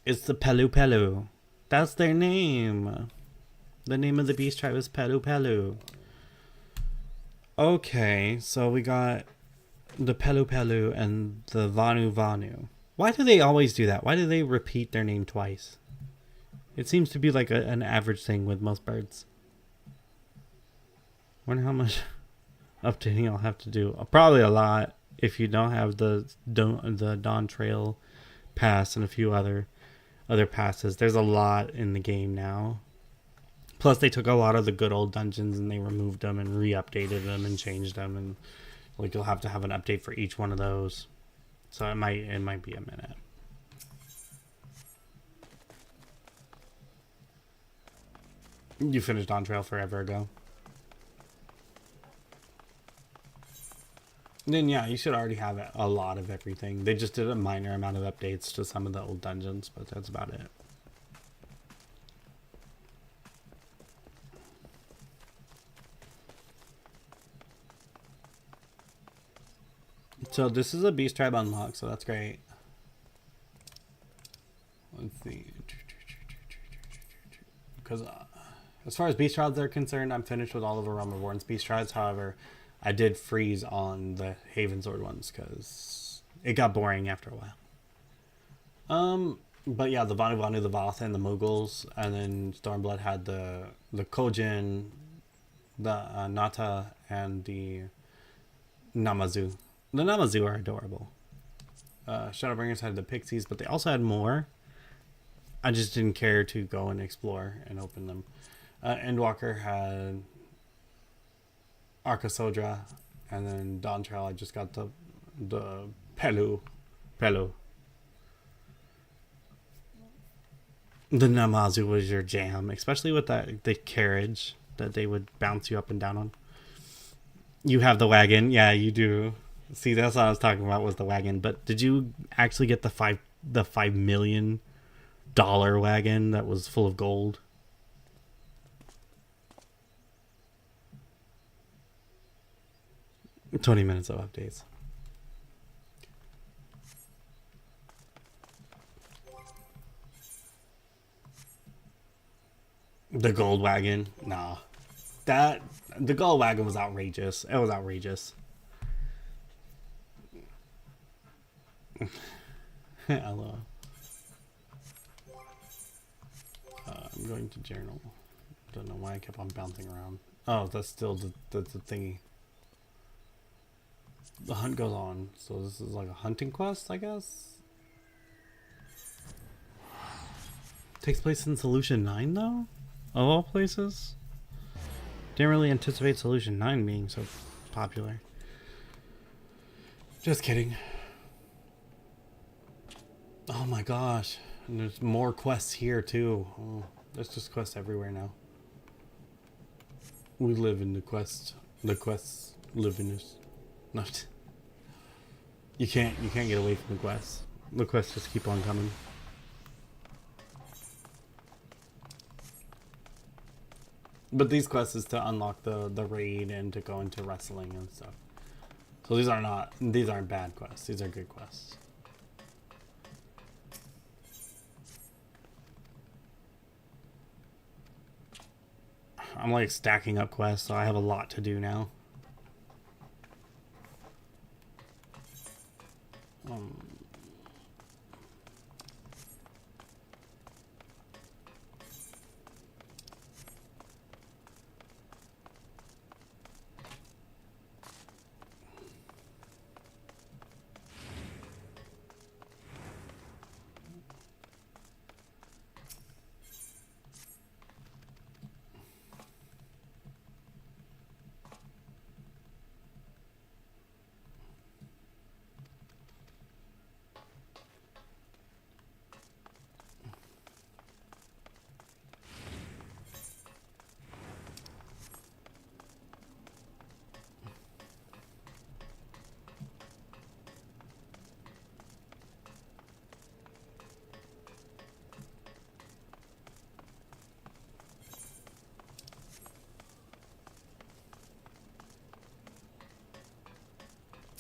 It's the Pelu Pelu. That's their name. The name of the Beast Tribe is Pelu Pelu. Okay, so we got the Pelu Pelu and the Vanu Vanu. Why do they always do that? Why do they repeat their name twice? It seems to be like an average thing with most birds. Wonder how much updating I'll have to do. Probably a lot if you don't have the Dawn Trail pass and a few other passes. There's a lot in the game now. Plus, they took a lot of the good old dungeons and they removed them and re-updated them and changed them, and like you'll have to have an update for each one of those. So it might be a minute. You finished On Trail forever ago. Then yeah, you should already have a lot of everything. They just did a minor amount of updates to some of the old dungeons, but that's about it. So this is a beast tribe unlock, so that's great. Let's see. Because as far as beast tribes are concerned, I'm finished with all of Realm Reborn's beast tribes. However, I did freeze on the Haven Sword ones because it got boring after a while. But yeah, the Vanu Vanu, the Voth, and the Mughals, and then Stormblood had the Kojin, the Nata, and the Namazu. The Namazu are adorable. Shadowbringers had the Pixies, but they also had more. I just didn't care to go and explore and open them. Endwalker had Arcasodra, and then Dawn Trail I just got the Pelu. The Namazu was your jam, especially with the carriage that they would bounce you up and down on. You have the wagon, yeah, you do. See, that's what I was talking about, was the wagon. But did you actually get the $5 million wagon that was full of gold? $20 minutes of updates. The gold wagon? Nah. The gold wagon was outrageous. It was outrageous. Hello. I'm going to journal. Don't know why I kept on bouncing around. Oh, that's still the thingy. The hunt goes on, so this is like a hunting quest, I guess. Takes place in Solution 9, though? Of all places? Didn't really anticipate Solution 9 being so popular. Just kidding. Oh my gosh. And there's more quests here, too. Oh, there's just quests everywhere now. We live in the quest. The quests live in us. Not. You can't get away from the quests. The quests just keep on coming. But these quests is to unlock the raid and to go into wrestling and stuff. So these aren't bad quests. These are good quests. I'm like stacking up quests, so I have a lot to do now.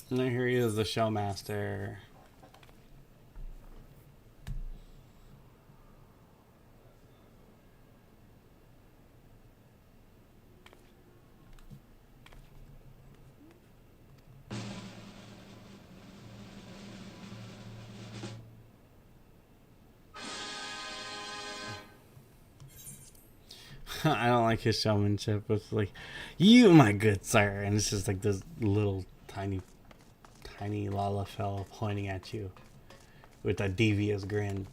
And then here he is, the showmaster. I don't like his showmanship. It's like, you, my good sir. And it's just like this little tiny Lalafell pointing at you with a devious grin.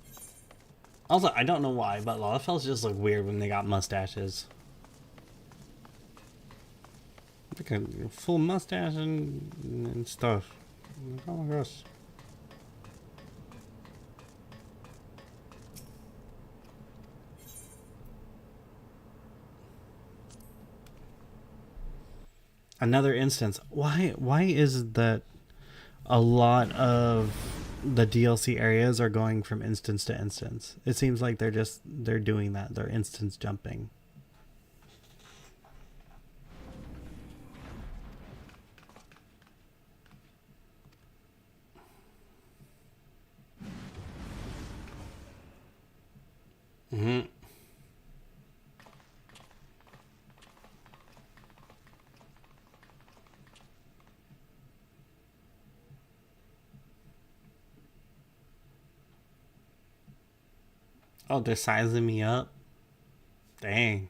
Also, I don't know why, but Lalafels just look weird when they got mustaches. Like a full mustache and stuff. Oh my gosh. Another instance. Why is it that a lot of the DLC areas are going from instance to instance? It seems like they're doing that. They're instance jumping. Mm-hmm. Oh, they're sizing me up. Dang.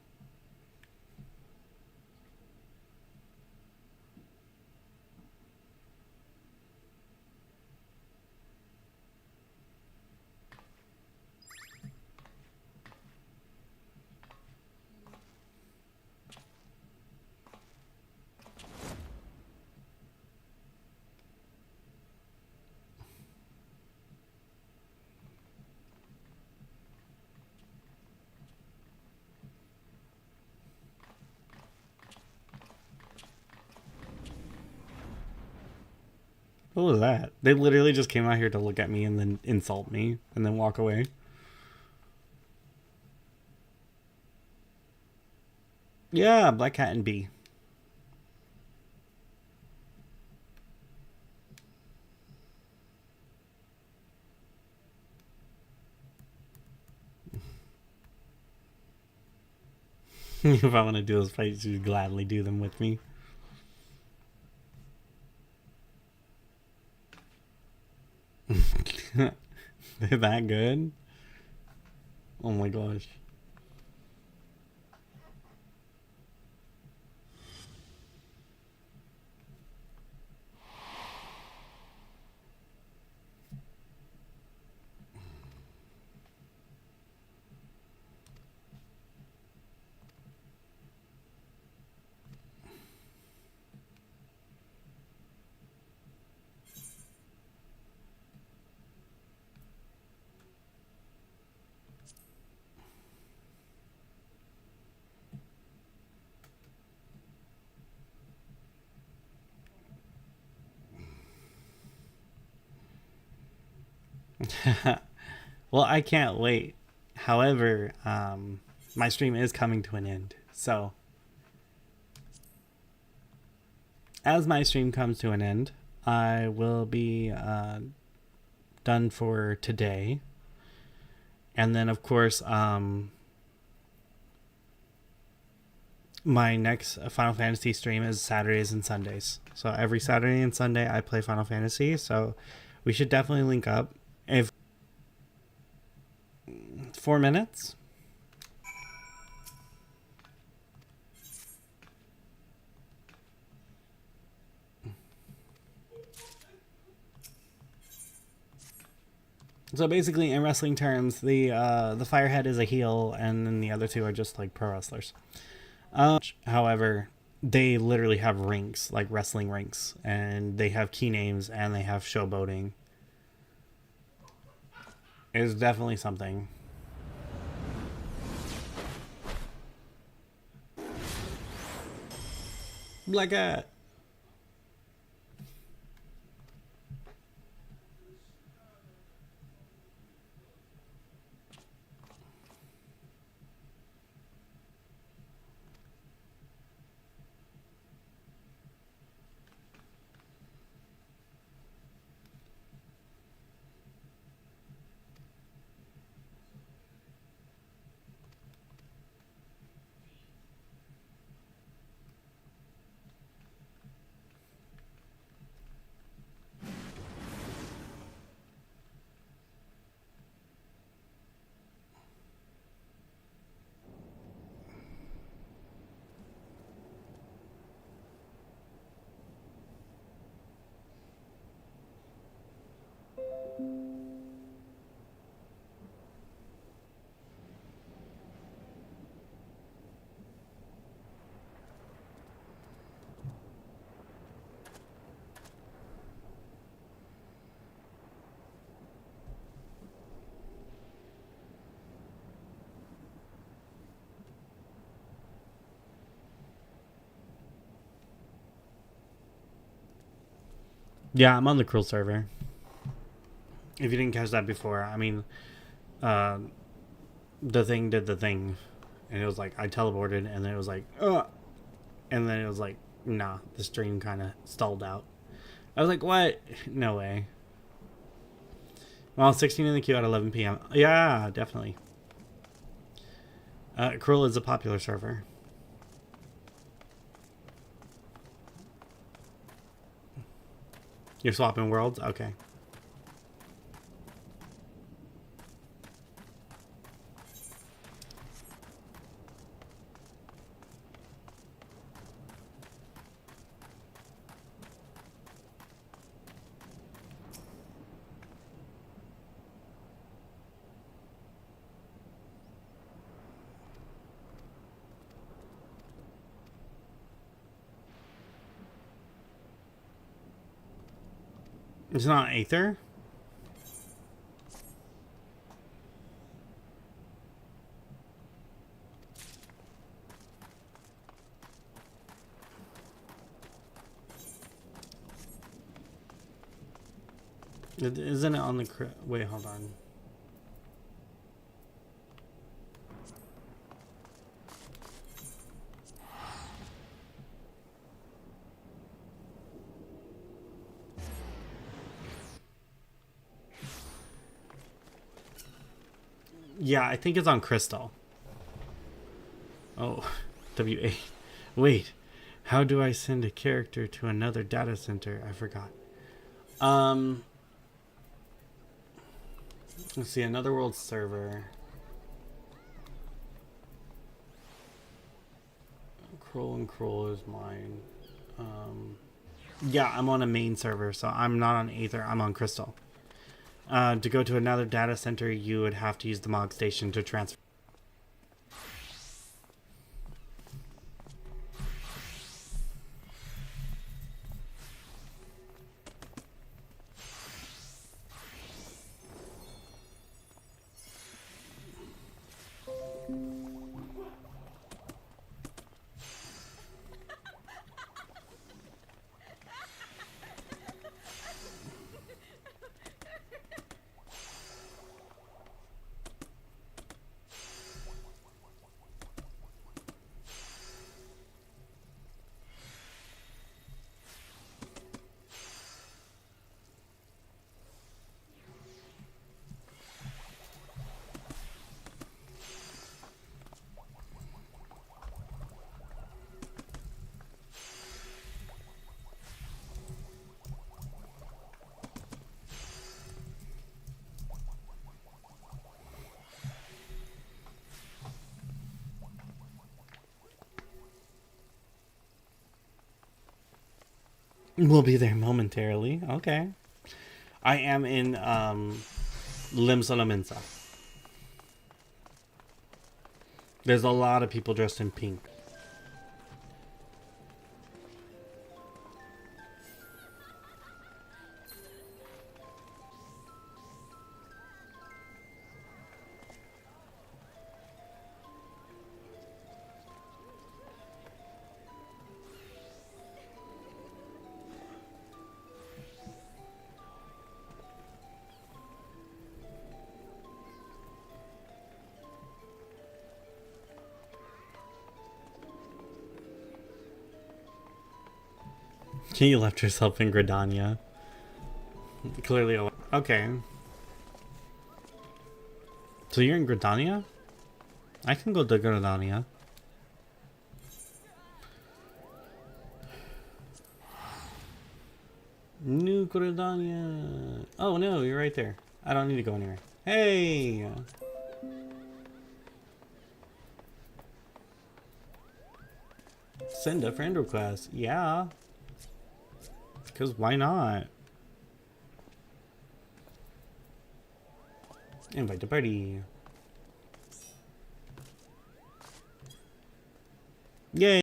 What was that? They literally just came out here to look at me and then insult me and then walk away. Yeah, Black Cat and Bee. If I want to do those fights, you'd gladly do them with me. They're that good? Oh my gosh. Well, I can't wait. However, my stream is coming to an end. So, as my stream comes to an end, I will be done for today. And then, of course, my next Final Fantasy stream is Saturdays and Sundays. So every Saturday and Sunday, I play Final Fantasy. So we should definitely link up. If 4 minutes. So basically, in wrestling terms, the Firehead is a heel, and then the other two are just like pro wrestlers. However, they literally have rinks, like wrestling rinks, and they have key names, and they have showboating. It's definitely something. Black Cat. Yeah, I'm on the Cruel server. If you didn't catch that before, I mean, the thing did the thing, and it was like I teleported, and then it was like, and then it was like, nah, the stream kind of stalled out. I was like, what? No way. Well, 16 in the queue at 11 p.m. Yeah, definitely. Cruel is a popular server. You're swapping worlds? Okay. It's not Aether? Isn't it on the... Wait, hold on. Yeah, I think it's on Crystal. Oh, WA. Wait, how do I send a character to another data center? I forgot. Let's see, another world server. Cruel and Cruel is mine. Yeah, I'm on a main server, so I'm not on Aether, I'm on Crystal. To go to another data center, you would have to use the Mog Station to transfer. We'll be there momentarily. Okay. I am in Limsa Laminsa. There's a lot of people dressed in pink. You left yourself in Gridania. Clearly. Okay. So you're in Gridania? I can go to Gridania. New Gridania. Oh no, you're right there. I don't need to go anywhere. Hey! Send a friend request. Yeah. Because why not? Invite to party. Yay!